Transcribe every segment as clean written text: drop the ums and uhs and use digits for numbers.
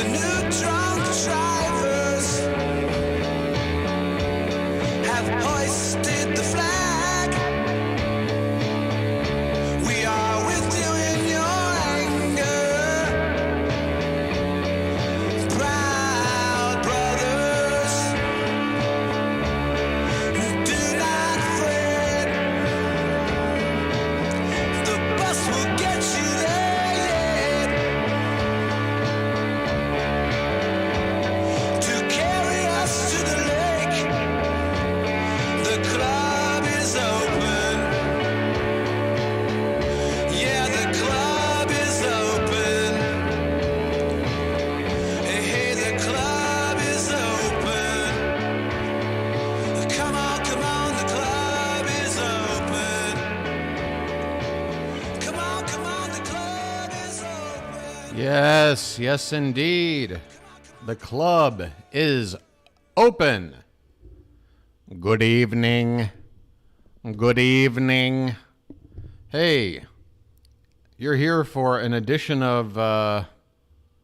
new drunk drivers have hoisted the flag. We are with you in your anger, proud brothers. Do not fret, the bus will get you there yet. To carry us to the lake, the club is open. Yeah, the club is open. Hey, the club is open. Come on, the club is open. Come on, the club is open. Yes, yes, indeed. The club is open. Good evening. Good evening. Hey, you're here for an edition of,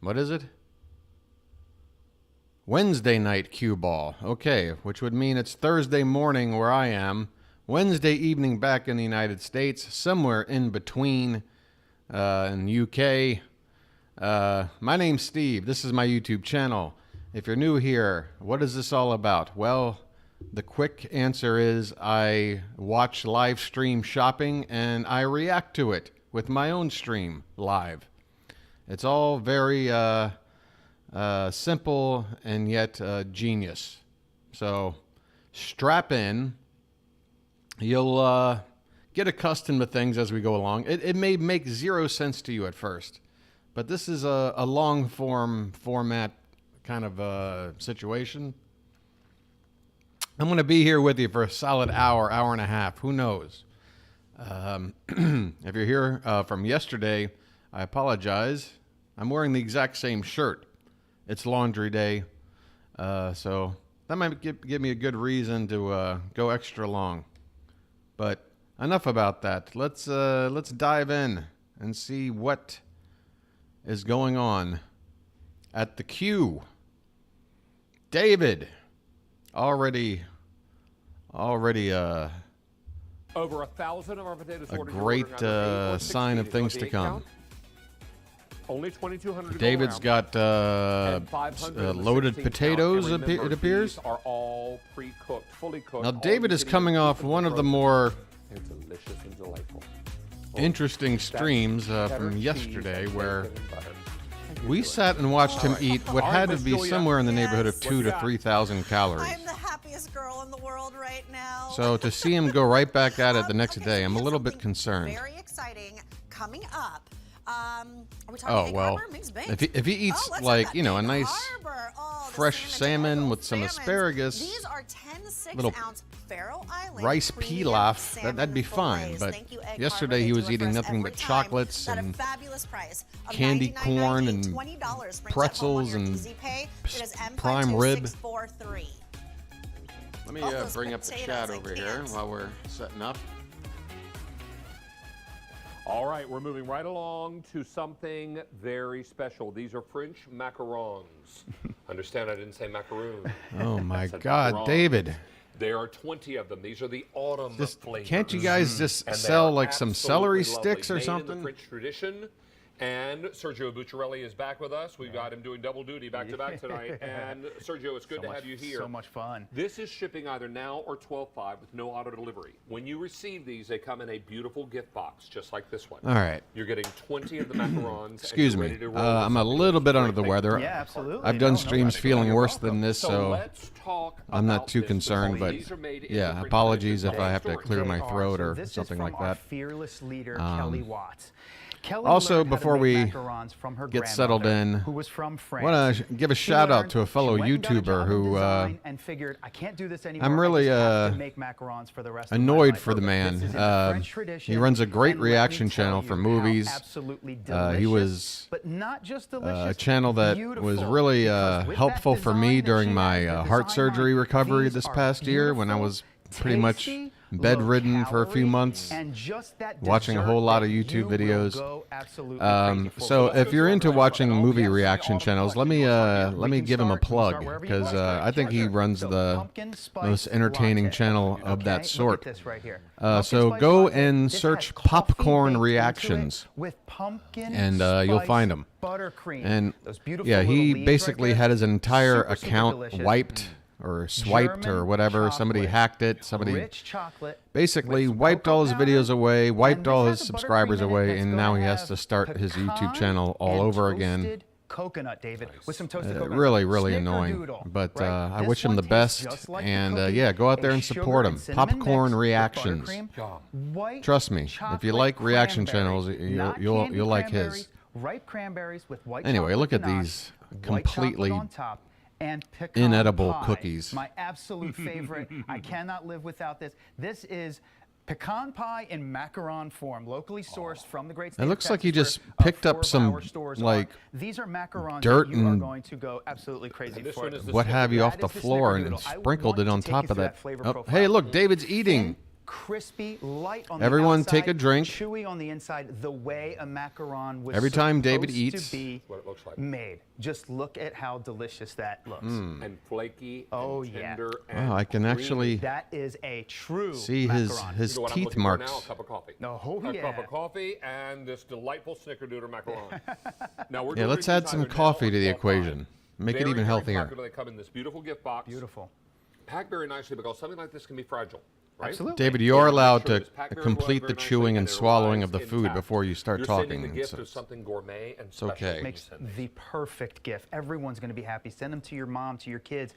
what is it? Wednesday night cue ball. Okay, which would mean it's Thursday morning where I am, Wednesday evening back in the United States, somewhere in between in the UK. My name's Steve. This is my YouTube channel. If you're new here, what is this all about? Well, the quick answer is I watch live stream shopping and I react to it with my own stream live. It's all very simple and yet genius. So strap in. You'll get accustomed to things as we go along. It may make zero sense to you at first, but this is a long format kind of situation. I'm going to be here with you for a solid hour and a half. Who knows? If you're here from yesterday, I apologize. I'm wearing the exact same shirt. It's laundry day, so that might give me a good reason to go extra long. But enough about that. Let's dive in and see what is going on at the queue. David, already over 1,000 of our potatoes a ordered. great sign of things to come. Only 2,200. David's got loaded potatoes, it appears. These are all pre-cooked, fully cooked. Now, David is coming off one of the more They're delicious and delightful. interesting streams from yesterday where we sat and watched him eat what had to be somewhere in the neighborhood of 2,000 to 3,000 calories. I'm the happiest girl in the world right now. So to see him go right back at it the next day, I'm a little bit concerned. Very exciting coming up. Are we talking Oh, Egg well, Harbor, Mixed Baked? if he eats, let's like, have you know, a Egg nice Harbor. The fresh salmon with some salmons. asparagus, These are 10 little 6-ounce Faroe Island rice premium pilaf, salmon that'd be fine. fillets. But Thank you, Egg yesterday Harbor. he They was deliver eating us nothing every but time chocolates at a and fabulous price of candy $99.90 corn and $20 brings it pretzels home on your and Easy Pay. It is prime rib. M52643. Let me All those bring up the potatoes, chat I over here can't. while we're setting up. All right, we're moving right along to something very special. These are French macarons. Understand I didn't say macaroon. Oh my I said God, macarons. David. There are 20 of them. These are the autumn flavors. Can't you guys just And they sell are like some absolutely celery lovely. sticks or Made in something? the French tradition. And Sergio Bucciarelli is back with us. We've got him doing double duty back to back tonight. And Sergio, it's good to have you here. So much fun. This is shipping either now or 12/5 with no auto delivery. When you receive these, they come in a beautiful gift box, just like this one. All right. You're getting 20 of the macarons. Excuse and me. you're ready to roll I'm a with something little bit that's under the great. weather. Yeah, absolutely. I've done No, streams you're feeling worse welcome. than this, so let's talk I'm not about too this. concerned. But These are made in the yeah, French apologies if tradition. I have to clear my They throat are. or So this something is like from our that. fearless leader, Kelly Watts. Kelly Also, learned how to before make we macarons from her get settled grandmother, in, who was from France. I want to give a She shout out learned, to a fellow she went and got a YouTuber job in who design and figured, I can't do this anymore. I'm I really just have to make macarons for the rest of my annoyed life. for the man. This is in the French tradition, He runs a great and let me reaction tell channel you for how movies. absolutely He delicious, was but not just a delicious, channel that beautiful, was really because with helpful that for me design that during she my has, the heart design surgery line, recovery these this are past year when I beautiful, was pretty much tasty, bedridden for a few low-calorie, months, and just that watching a dessert whole lot that of YouTube you will videos. go absolutely crazy for. So if you're into watching movie Yes, reaction autumn channels, let collection. me can give him a start- we can plug start wherever you because like. I think he Sure. runs So, the pumpkin spice most entertaining latte. channel of that Okay, sort. Look at this right here. So Pumpkin spice go latte. and This has search coffee popcorn baked into it reactions, with pumpkin and you'll spice find him. buttercream. And Those beautiful yeah, little he leaves basically right had there. his entire Super, super account delicious. wiped or swiped or German whatever. Somebody chocolate. hacked it. Somebody Rich chocolate basically with wiped all his cocoa videos powder, away, wiped and all this his has a buttercream subscribers in it away, that's and gonna now he has have to start his YouTube pecan channel all and over again. toasted coconut, David, with some toasted coconut. Really, really annoying. Snickerdoodle, But right? I This wish him one the tastes best. just like the And cookie, yeah, go out there a and sugar support him. and cinnamon Popcorn mix with reactions. buttercream, white Trust me, if you chocolate like reaction cranberries, channels, not you'll candied like his. cranberries, ripe cranberries with white Anyway, chocolate look at ganache, these white completely chocolate on top, and pecan inedible pie, cookies. My absolute favorite. I cannot live without this. This is pecan pie in macaron form, locally sourced from the great state It of looks like he Texas, just where, picked up 4 of some, our stores like, are. These are macarons dirt that you are and going to go absolutely crazy this for. one is the what have you off That the is the floor and snickerdoodle. I sprinkled want it on to take top you of through that. flavor Oh, profile. hey, look, David's eating. Thin, crispy, light on Everyone the outside, take a drink. chewy on the inside, the way a macaron was Every time David supposed eats. to be what it looks like. made. Just look at how delicious that looks. And flaky Oh, and yeah. tender and Wow, I can creamy. actually That is a true see macaron. his You know what I'm teeth looking marks. for now? A cup of coffee. Oh, a yeah. cup of coffee and this delightful snickerdoodle macaron. Now we're Yeah, doing let's these add some either now coffee or to the 12.5. equation. Make it Very, even very healthier. popular. They come in this beautiful gift box. Beautiful. Packed very nicely because something like this can be fragile. Right? Absolutely. David, you are allowed Sure, to it's packed very complete well, the very nicely, chewing and it swallowing of arrives the food intact. before you start You're talking. sending the gift So of something gourmet and special. okay. when you Makes send these. the perfect gift. Everyone's going to be happy. Send them to your mom, to your kids.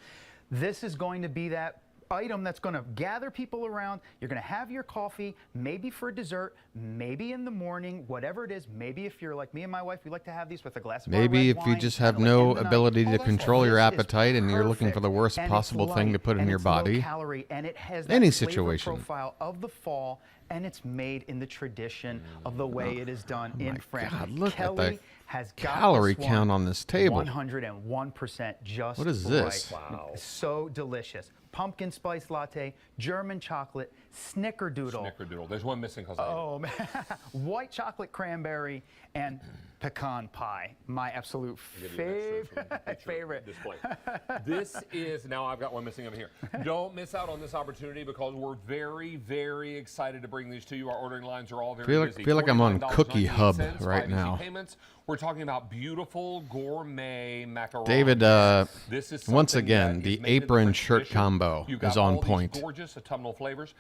This is going to be that item that's going to gather people around. You're going to have your coffee, maybe for dessert, maybe in the morning, whatever it is. Maybe if you're like me and my wife, we like to have these with a glass of our maybe red if you wine, just kinda have like no end the night. ability to That's control fine. your This is appetite and you're looking for the perfect, worst and it's possible thing to light, put in and your it's low body. calorie, and it has that Any flavor situation. profile of the fall, and it's made in the tradition of the way it is done in France. God, look at Kelly the has got calorie this count one on this table. 101% just What is right. this? Wow. So delicious. Pumpkin spice latte, German chocolate, snickerdoodle. Snickerdoodle. There's one missing because Oh, man. White chocolate cranberry and pecan pie. My absolute favorite. Display. This is, now I've got one missing over here. Don't miss out on this opportunity because we're very, very excited to bring these to you. Our ordering lines are all very busy. Feel like I'm on $49.98, Cookie Hub 5 right easy now. Payments. We're talking about beautiful gourmet macarons. David, This is once something again, that the is made in apron French shirt tradition. combo You've got is on all these point. gorgeous autumnal flavors.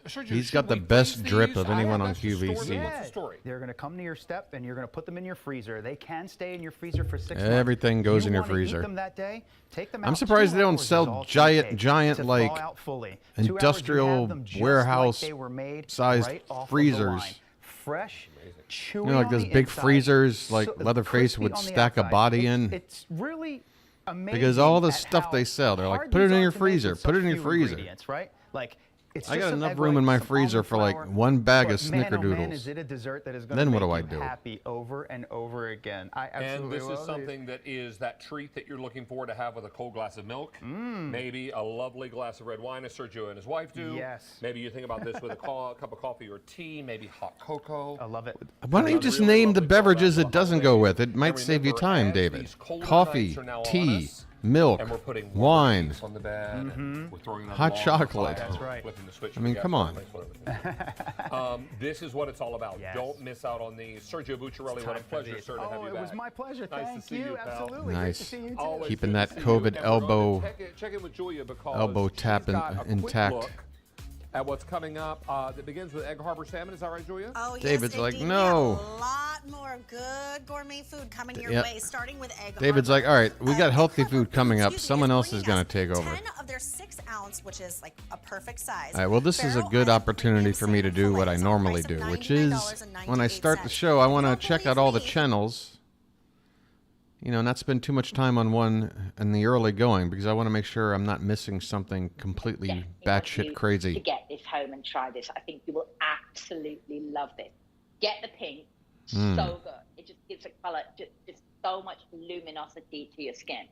Sergio, He's should got the we best freeze drip these? of anyone on That's the story. QVC. What's the story? They're going to come to your step, and you're going to put them in your freezer. They can stay in your freezer for 6 months. Everything goes You in your wanna freezer. Eat them that day, take them I'm out. surprised 2 they don't hours is sell all it giant- takes giant, to like, thaw out fully. 2 hours, you industrial have them just warehouse like they were made sized right off of the freezers. line. Fresh, chewy You know, like on those the big inside, freezers, like so- Leatherface crispy would on the stack a outside. body It's- in. It's really amazing. Because all the at stuff how they sell, they're like, hard put it these in are your to make freezer, with put it such in your few freezer. ingredients, right? Like, it's I just got some enough egg room whites, in my some freezer almond for like flour, 1 bag of but man, oh man, snickerdoodles. is it a dessert that is going Then to what make do I you do? happy over and over again. I And absolutely this is love these. something that is that treat that you're looking for to have with a cold glass of milk. Maybe a lovely glass of red wine, as Sergio and his wife do. Yes. Maybe you think about this with a cup of coffee or tea, maybe hot cocoa. I love it. Why don't you just Really name the lovely beverages cold it doesn't go with? It might And save you remember, time, as David. these colder Coffee, nights are now on tea, us, milk, and we're putting wine. on the bed. We're throwing Hot chocolate. That's right. Flipping the switch I mean, from come gas on. to this is what it's all about. Yes. Don't miss out on these. Sergio Bucciarelli, what a pleasure, sir, to have Oh, you it back. was my pleasure. Nice to Thank see you. you, pal. Absolutely. Nice. Great to see you too. Always Keeping good that to see you. COVID And we're elbow- going to check in with Julia because elbow she's tap got a quick intact. look at what's coming up that begins with Egg Harbor salmon. Is that right, Julia? Oh, yes, David's like, indeed. no. We have a lot more good gourmet food coming your Yep. way, starting with Egg David's Harbor. like, all right, we got healthy Harbor food coming up. excuse me, Someone else is bringing going us to take over. 10 of their 6-ounce, which is like a perfect size. All right, well, this is a Barrel good aged opportunity premium for me to do salmon what I fillets on a normally price do, of which is when I start the show, I want to check out all the channels. You know, not spend too much time on one in the early going because I want to make sure I'm not missing something completely Definitely batshit want you crazy. to get this home and try this. I think you will absolutely love this. Get the pink, so good. It just gives a color, just so much luminosity to your skin.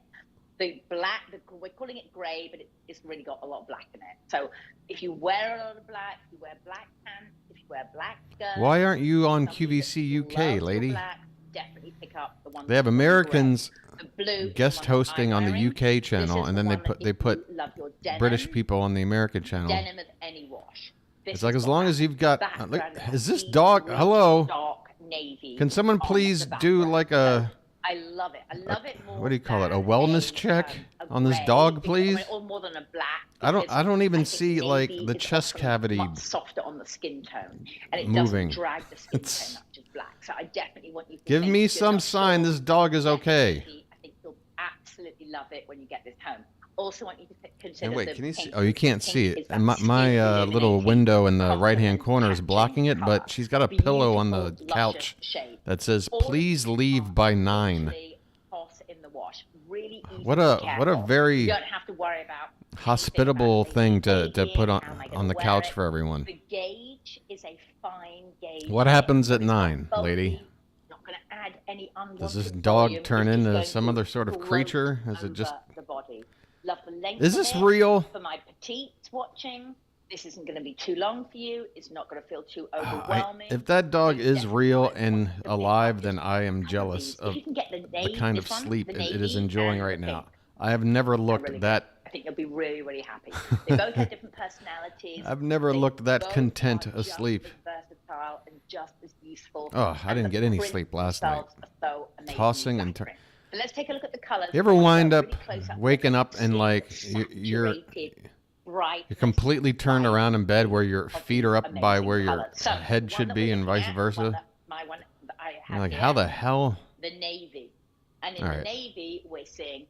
The black, we're calling it grey, but it's really got a lot of black in it. So if you wear a lot of black, if you wear black pants, if you wear black skirts. Why aren't you on somebody QVC that UK, loves your lady? Black, definitely pick up the one. They have Americans The blue guest hosting on the UK channel, and then they put British people on the American channel. Denim of any wash. It's like, as long as you've got. Is this dog? Hello? Dark navy. Can someone please do like a. I love it. I love it more. What do you call it? A than wellness check a on this grey, dog, please? or more than a black. I don't even I think see like navy the is chest often cavity much softer on the skin tone, and it moving. doesn't drag the skin tone up to black. So I definitely want you to Give think me if you're some not sign sure, this dog is okay. I think you'll absolutely love it when you get this home. Also want you to consider. And wait, the can you see? pink. Oh, you can't Pink see is it. that And my skin little illuminating window in the right-hand complement corner is blocking it, colour. but she's got a pillow on the Beautiful, couch luscious shade. that says, All of "Please these leave are by 9." literally toss in the wash. Really easy What to a care what a for. very You don't have to worry about hospitable thing to put on the wear couch it. for everyone. The gauge is a fine gauge. What happens at It's not 9, bulky, lady? Not going to add any unwanted Does this volume, dog turn it's just into going some to other sort of float creature? Is it just? over the body? Love the length Is of this it. real? For my petites watching, this isn't going to be too long for you. It's not going to feel too Oh, overwhelming. if that dog You is definitely real want and the big alive, one. then I am Just jealous if of you can get the kind of this one, sleep the it is navy enjoying and right the now. pink. I have never They're looked really that. good. I think you'll be really, really happy. They both have different personalities. I've never They looked that both content are just asleep. as versatile and just as useful. Oh, I And didn't the get any prints sleep last night. themselves are so amazingly Tossing and flattering. So let's take a look at the colors. You ever wind Really up close up. waking up and See like the you're saturated, bright, completely turned around in bed where your of feet are up these by amazing where your colours. So, head the one should that be we're and looking vice at, versa. my one that I have You're like, here, how the hell? the navy. And in All the right. navy, we're seeing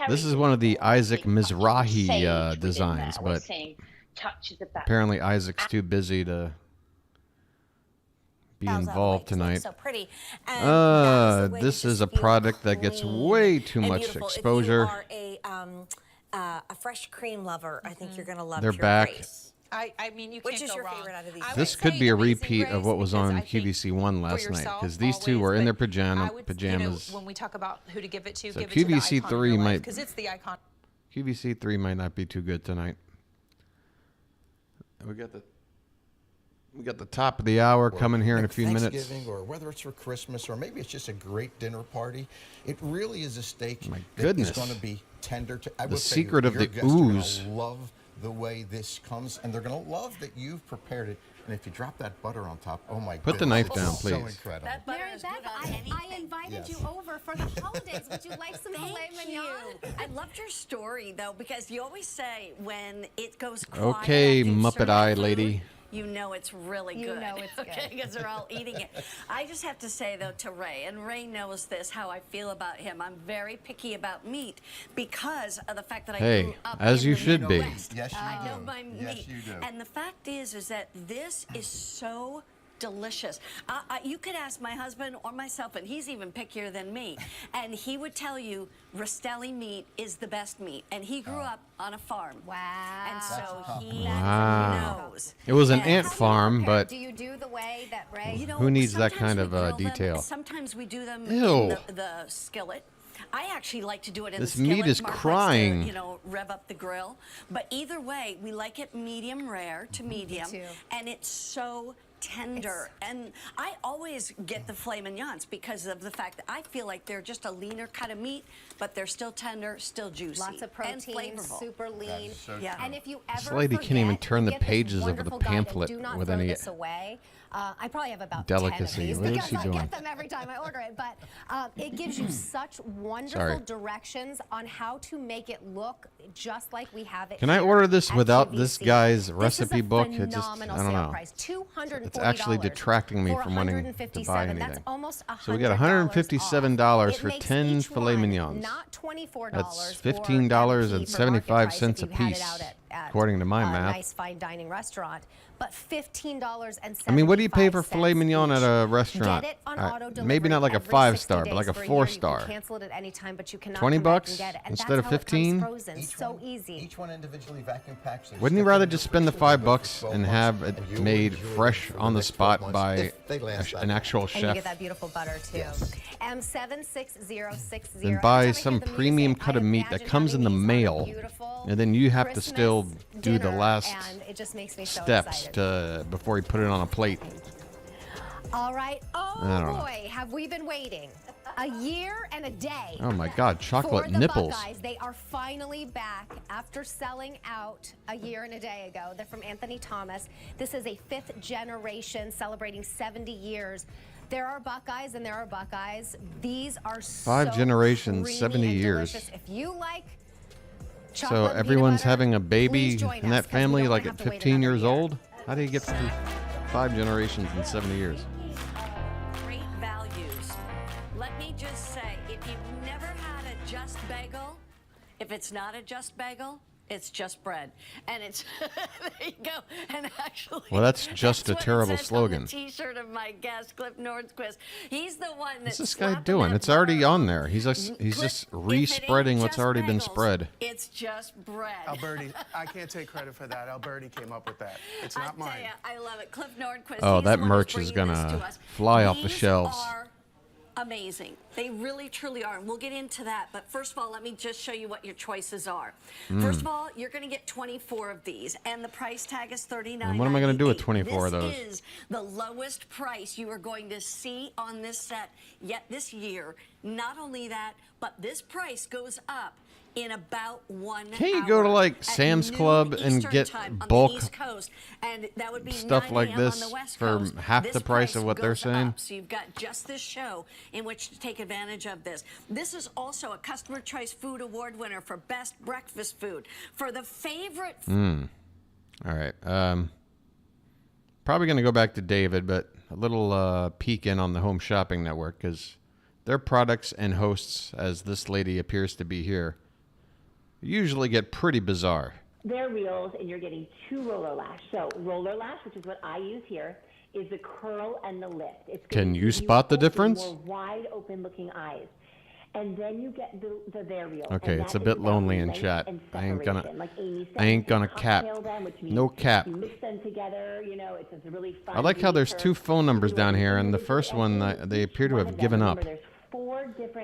This is one of the Isaac touches of Mizrahi sage within designs, there. We're but seeing touches of that. apparently Isaac's too busy to be involved tonight. So pretty. And that is the way This to is a just feel product that gets clean way too and much beautiful. exposure. If you are a fresh cream lover, I think you're going to love They're Pure back. Grace. I mean, you Which can't is go your wrong. favorite out of these? I This would could say be a Amazing repeat of what was Grace, on because I think QVC1 for last night, yourself because these two always, were in their but I would, pajamas. when we talk about who to give it to, So give it to the QVC3 icon in your life, might- because it's the icon. QVC3 might not be too good tonight. We got the top of the hour coming here in a few minutes. Thanksgiving, or whether it's for Christmas, or maybe it's just a great dinner party. It really is a steak My that goodness. is going to be tender. I The would say secret of your the guests are gonna ooze. love the way this comes, and they're going to love that you've prepared it. And if you drop that butter on top, oh my Put the goodness, knife it's down, so please. incredible. That butter Mary is Beth, good on I anything. invited Yes. you over for the holidays. Would you like some filet mignon? I loved your story, though, because you always say when it goes quiet Okay, after you Muppet serve Eye food, lady. you know it's really You good. know it's okay, good. because they're all eating it. I just have to say, though, to Ray, and Ray knows this, how I feel about him. I'm very picky about meat because of the fact that I Hey, grew up as in you the should be. Midwest. Yes, you I do. know my meat. Yes, you do. And the fact is that this is so delicious. You could ask my husband or myself, and he's even pickier than me, and he would tell you Rastelli meat is the best meat, and he grew up on a farm. Wow. And so he Wow. knows. It was an And ant How do you farm, prepare? but Do you do the way that Ray? you know, Who needs that sometimes kind we of, grill them, detail? Sometimes we do them Ew. in the skillet. I actually like to do it in This the skillet. meat is Mark likes crying. To, you know, rev up the grill. But either way, we like it medium rare to medium, too. and it's so tender. And I always get the filet mignons because of the fact that I feel like they're just a leaner cut of meat, but they're still tender, still juicy, Lots of and protein, flavorful. super lean. is so Yeah. And if you This ever lady can't even forget, turn the get this pages of the wonderful guide and pamphlet do not with throw any this away. I probably have about delicacy. 10 of these What is because she I doing? get them every time I order it. But it gives you such wonderful Sorry. directions on how to make it look just like we have it. Can I here order this at without this QVC. guy's This recipe is a book? It just, phenomenal I don't sale know. price, $240 It's actually detracting me for from wanting to buy 157. anything. That's almost So we got $100 $157 off. for It makes 10 each filet one mignons. Not $24. That's or $15.75 for market price if a you had it piece, out at according to my a math. nice fine dining restaurant. but $15.75. I mean, what do you pay for filet mignon at a restaurant? Get it on All right, auto delivery. maybe not like a every 5-star, 60 but like a days for 4-star. You can cancel it at any time, but you cannot 20 come back bucks and get it. And instead that's of how it comes 15? frozen. So easy. Each one individually vacuum packed. So Wouldn't you rather just spend the $5 and have it made fresh on the spot by an actual And you chef? get that beautiful butter too. Yes. M76060. Then buy some premium cut of meat that comes in the mail, and then you have to still do the last and it just makes me so steps excited. before you put it on a plate. All right. I Oh don't know. boy, have we been waiting a year and a day. Oh my God, chocolate for the nipples. Buckeyes. They are finally back after selling out a year and a day ago. They're from Anthony Thomas. This is a 5th generation celebrating 70 years. There are Buckeyes and there are Buckeyes. These are 5 generations, creamy 70 and years. delicious. If you like So chocolate and everyone's peanut butter, having a baby please join in us, that 'cause we family don't like have at to wait 15 another years year. old? How do you get through 5 generations in 70 years? Great values. Let me just say, if you've never had a Just Bagel, if it's not a Just Bagel, it's just bread. And it's, there you go. And actually, Well, that's just a what it terrible says slogan. on the T-shirt of my guest, Cliff Nordquist. He's the one that's What's this guy doing? It's already on there. He's just re-spreading what's already been spread. It's just bread. Alberti, I can't take credit for that. Alberti came up with that. It's not I tell mine. ya, I love it. Cliff Nordquist. Oh, he's that the one merch who's is bringing this gonna to us. fly off the These shelves. Are amazing. They really, truly are. And we'll get into that. But first of all, let me just show you what your choices are. First of all, you're going to get 24 of these. And the price tag is $39.98. And what am I gonna do with 24 of those? This is the lowest price you are going to see on this set yet this year. Not only that, but this price goes up in about 1 hour. Can't you go to like at Sam's noon Club and Eastern get time on bulk the East Coast, and that would be stuff 9 like a.m. on this the West for Coast. half This the price of what they're goes saying? up. So you've got just this show in which to take advantage of this. This is also a Customer Choice Food Award winner for Best Breakfast Food. For the favorite All right. Probably going to go back to David, but a little peek in on the Home Shopping Network because their products and hosts, as this lady appears to be here, usually get pretty bizarre. They're reels, and you're getting 2 roller lash. So roller lash, which is what I use here, is the curl and the lift. It's Can gonna you give spot the open, difference? More wide open looking eyes. And then you get the there reel. Okay, and it's that a is bit about lonely in length chat. and I ain't gonna- separation. Like Amy said, I ain't you gonna cocktail cap. them, which means No cap. You mix them together, you know, it's a really fun. I like how there's term. 2 phone numbers down here, and the first one they appear to have given up.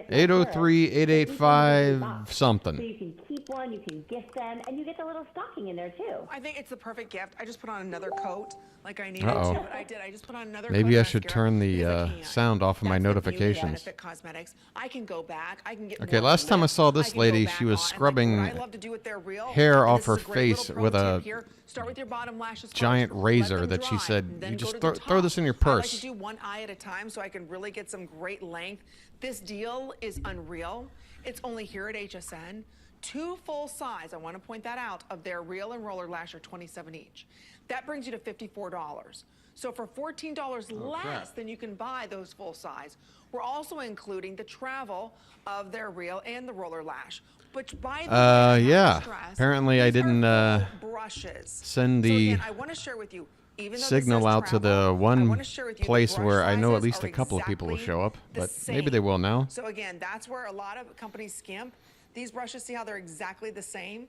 803-885 So something. you can keep one, you can gift them, and you get the little stocking in there too. I think it's the perfect gift. I just put on another coat like I needed Uh-oh. to, but I did. I just put on another coat Maybe of I should mascara turn the because I can't. sound off of my That's the beauty of notifications. Benefit Cosmetics. I can go back. I can get Okay, more last time I lift. saw this I can lady, go she back was on. And scrubbing what I love to do with their reel, hair and off this her is a great face little with pro a tip here. Start with your bottom lashes giant first. razor Let them that she dry, said, then you go just to the throw this in your top. I like purse. to do one eye at a time so I can really get some great length. This deal is unreal. It's only here at HSN. 2 full size, I want to point that out, of their reel and roller lash are $27 each. That brings you to $54. So for $14 less than you can buy those full size, we're also including the travel of their reel and the roller lash. Which, by the way, I have to yeah. stress, Apparently I these are didn't full brushes. send So the again, I want to share with you, even though this signal says out to travel, the I one wanna share with you the place brush where I know at sizes least are a couple of people will exactly show up, the but maybe they same. will now. So again, that's where a lot of companies skimp. These brushes, see how they're exactly the same?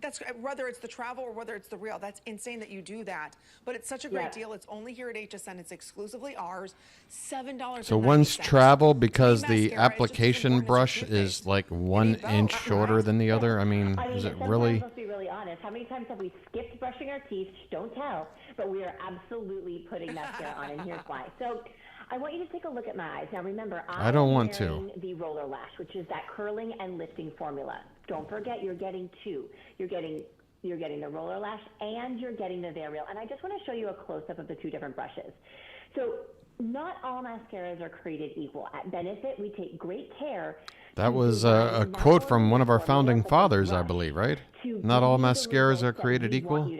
That's whether it's the travel or whether it's the reel. That's insane that you do that. But it's such a great deal. It's only here at HSN. It's exclusively ours. $7.90. So one's travel because the application brush is like 1 inch shorter than the other. I mean, is it sometimes, really? Let's be really honest. How many times have we skipped brushing our teeth? Shh, don't tell. But we are absolutely putting mascara on, and here's why. So I want you to take a look at my eyes. Now remember, I don't want I'm to. wearing the roller lash, which is that curling and lifting formula. Don't forget, you're getting 2. You're getting the roller lash and you're getting the There Reel. And I just want to show you a close-up of the 2 different brushes. So not all mascaras are created equal. At Benefit, we take great care. That was a quote from one of our founding fathers, I believe, right? Not all mascaras are created equal.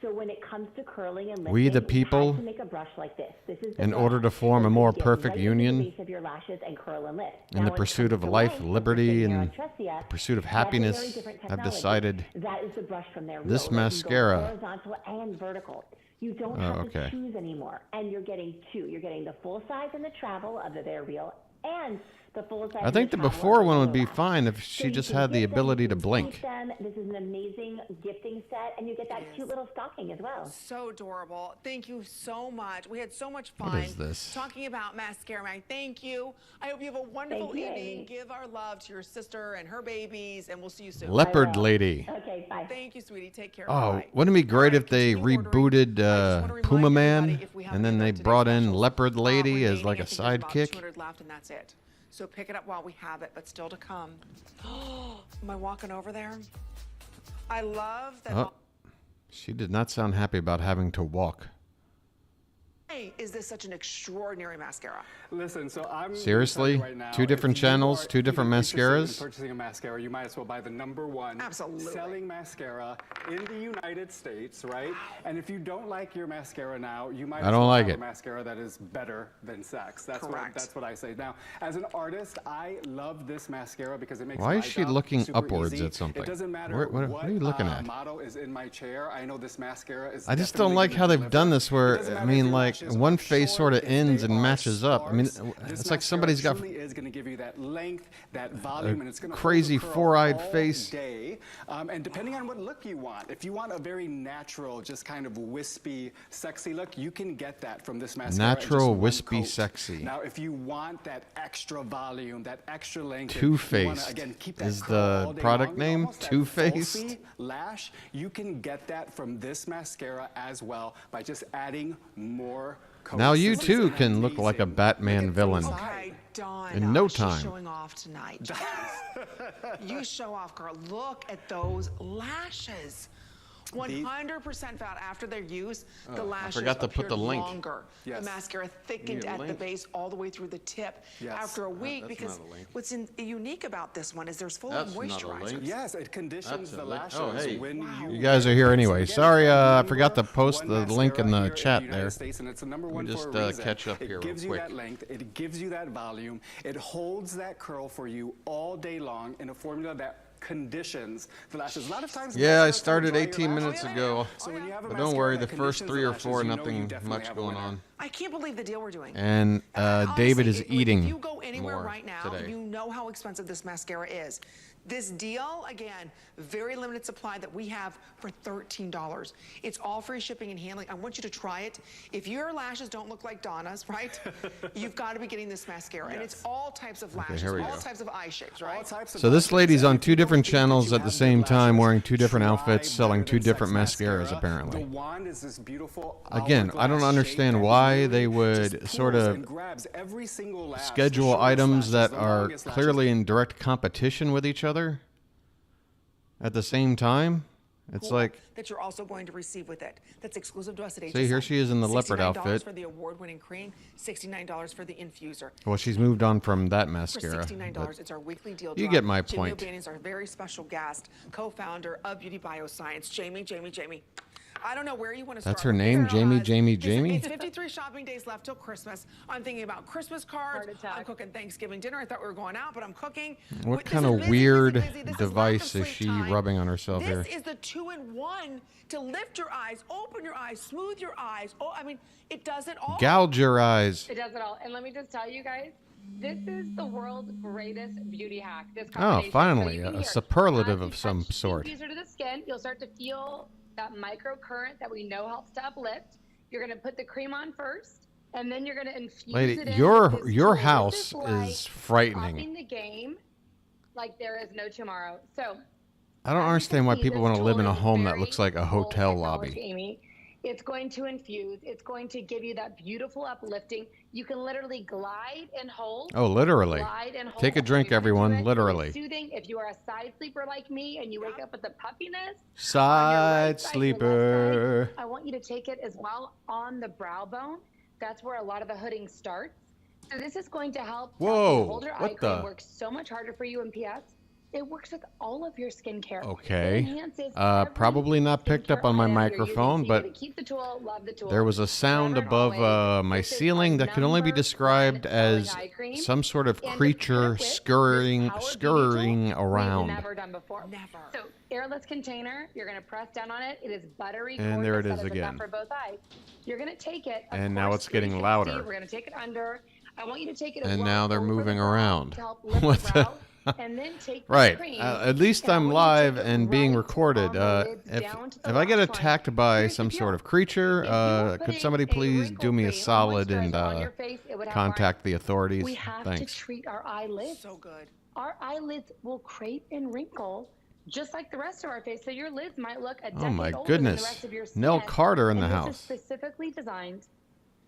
So when it comes to curling and lifting, We the people, to make a brush like this. This is the in brush order to form a that's more gonna get perfect right into the union, base of your lashes and curl and lift. in the Now, when it pursuit comes of to life, length, liberty, since you're and on Tressia, pursuit of that's a very happiness, different I've technology. decided That is the brush from their this reel. It can go mascara horizontal and vertical. You don't Oh, have okay. to choose anymore. And you're getting two. You're getting the full size and the travel of the They're Real and the full size. I think the travel before of one would Roller be Lash. fine if So she you just can had the gift them, ability you to can blink. keep them. This is an amazing gifting set, and you get that cute little stocking as well. So adorable. Thank you so much. We had so much What fun is this? talking about mascara. Thank you. I hope you have a wonderful Thank you, evening. Amy. Give our love to your sister and her babies, and we'll see you soon. Leopard Lady. Okay, bye. Thank you, sweetie. Take care. Oh, Bye. wouldn't it be great if they rebooted Puma Man and then they brought in Leopard Lady as like a sidekick? 200 left, and that's it. So pick it up while we have it, but still to come. Am I walking over there? I love that. Oh, she did not sound happy about having to walk. Why is this such an extraordinary mascara? Listen, so I'm Seriously? right now, Two different if you channels, are two different interested in mascaras? purchasing a mascara, you might as well buy the #1 selling mascara in the United States, right? And if you don't like your mascara now, you might I as don't well like have it. a mascara that is better than sex. That's Correct. that's what I say. Now, as an artist, I love this mascara because it makes Why my is she job looking super upwards easy. at something? It doesn't matter What are you looking at? model is in my chair. I know this mascara is I just don't like how they've done this where, I mean, like, one face sort of ends and matches up. I mean, it's like somebody's got is going to give you that length, that volume, and it's going to crazy four-eyed face. Day. And depending on what look you want, if you want a very natural, just kind of wispy, sexy look, you can get that from this mascara. in just Natural, one wispy, coat. sexy. Now, if you want that extra volume, that extra length, Two if you wanna, Faced again, keep that is curl the all day product long, name. almost that Two Faced. falsy lash, you can get that from this mascara as well by just adding more coats. Now you This is too an can look like a Batman villain Okay, Donna. in no She's time. showing off tonight. You show off, girl. Look at those lashes. 100% found after their use, the Oh, I lashes forgot to put the appeared link. longer. Yes. The mascara thickened Need a at the link? base all the way through the tip Yes. after a week that's because not a link. what's unique about this one is there's full That's of not a moisturizers. link. Yes, it conditions That's a the link. lashes Oh, hey. when You guys are here anyway. Sorry, I forgot to post one the link in mascara the here chat the United there. States, and it's the Let #1 me for just a reason. catch up here It gives real you quick. that length, it gives you that volume, it holds that curl for you all day long in a formula that conditions the lashes. A lot of times, Yeah, I mascara started dry your 18 lashes. minutes ago. So when you have a But don't worry, mascara the that first conditions 3 the or lashes, 4, you know you nothing definitely much have a going winner. on. I can't believe the deal we're doing. And David is Honestly, eating If you go anywhere more right now, today. you know how expensive this mascara is. This deal, again, very limited supply that we have for $13. It's all free shipping and handling. I want you to try it. If your lashes don't look like Donna's, right? You've got to be getting this mascara. And it's all types of lashes, here we all go. types of eye shapes, right? So this lady's on 2 different channels at the same time, wearing 2 different outfits, selling 2 different mascaras, apparently. The wand is this beautiful Again, I don't hourglass understand shape that why really they would just sort pulls of and grabs every single lash, the schedule shortest items lashes, that the are longest lashes. clearly in direct competition with each other at the same time. It's Cool like, that you're also going to receive with it. That's exclusive to us at HSN. see, here she is in the leopard $69 outfit. for the award-winning cream, $69 for the infuser. Well, she's moved on from that For mascara. $69, but it's our weekly deal. you drop. get my Jamie point. O'Bannon is our very special guest, co-founder of Beauty Bioscience. Jamie. I don't know where you want to start. That's her name, Jamie. It's 53 shopping days left till Christmas. I'm thinking about Christmas cards. I'm cooking Thanksgiving dinner. I thought we were going out, but I'm cooking. What This kind is of busy, weird busy, busy. This is lack of device is sleep she time. rubbing on herself here? This is the 2-in-1 to lift your eyes, open your eyes, smooth your eyes. Oh, I mean, it does it all. Gouge your eyes. It does it all. And let me just tell you guys, this is the world's greatest beauty hack. This Oh, combination. finally, So you can a hear, superlative as of you some touch sort. the infuser to the skin, you'll start to feel that microcurrent that we know helps to uplift. You're going to put the cream on first, and then you're going to infuse Lady, it in. your with this house delicious light, is frightening. upping the game like there is no tomorrow. So I don't understand why see, people this want to live in a tool is home that very looks like a cool hotel technology, lobby. Amy. It's going to infuse. It's going to give you that beautiful uplifting. You can literally glide and hold. Oh, literally. Glide and hold Take a drink, before you do everyone. it. It's Literally. soothing. If you are a side sleeper like me and you wake up with the puffiness, Side side, your left sleeper. I want you to take it as well on the brow bone. That's where a lot of the hooding starts. So this is going to help Whoa, hold your eye what cream the? work so much harder for you in PS. It works with all of your skincare. It Okay. enhances every Probably not picked up on my item you're using. microphone, So you but gotta keep the tool, love the tool. there was a sound Forever and above always. my This is ceiling our that could only be #1 described selling as eye cream. some sort of And to pair creature with this scurrying Power Beauty scurrying tool, around. We've never done before. Never. So airless container, you're gonna press down on it. It is buttery. And there it gorgeous. is That again. enough for both eyes. You're gonna take it. of And now course, it's getting 360. louder. We're gonna take it under. I want you to take it as And well now they're over the moving brow around. to help lift What the the- brow. And then take the Right. cream, At least and I I'm want you to live take it and being right recorded. on the lids If down to the if I get lash line. attacked by Here's the some deal. sort of creature, If you were could putting somebody a please wrinkle do me a cream or solid and moisturizer on your face, it would have contact the authorities? We have Thanks. to treat our eyelids. So good. Our eyelids will crepe and wrinkle just like the rest of our face. So your lids might look a decade Oh my older than the goodness. rest of your skin. Nell Carter in the And house. This is specifically designed,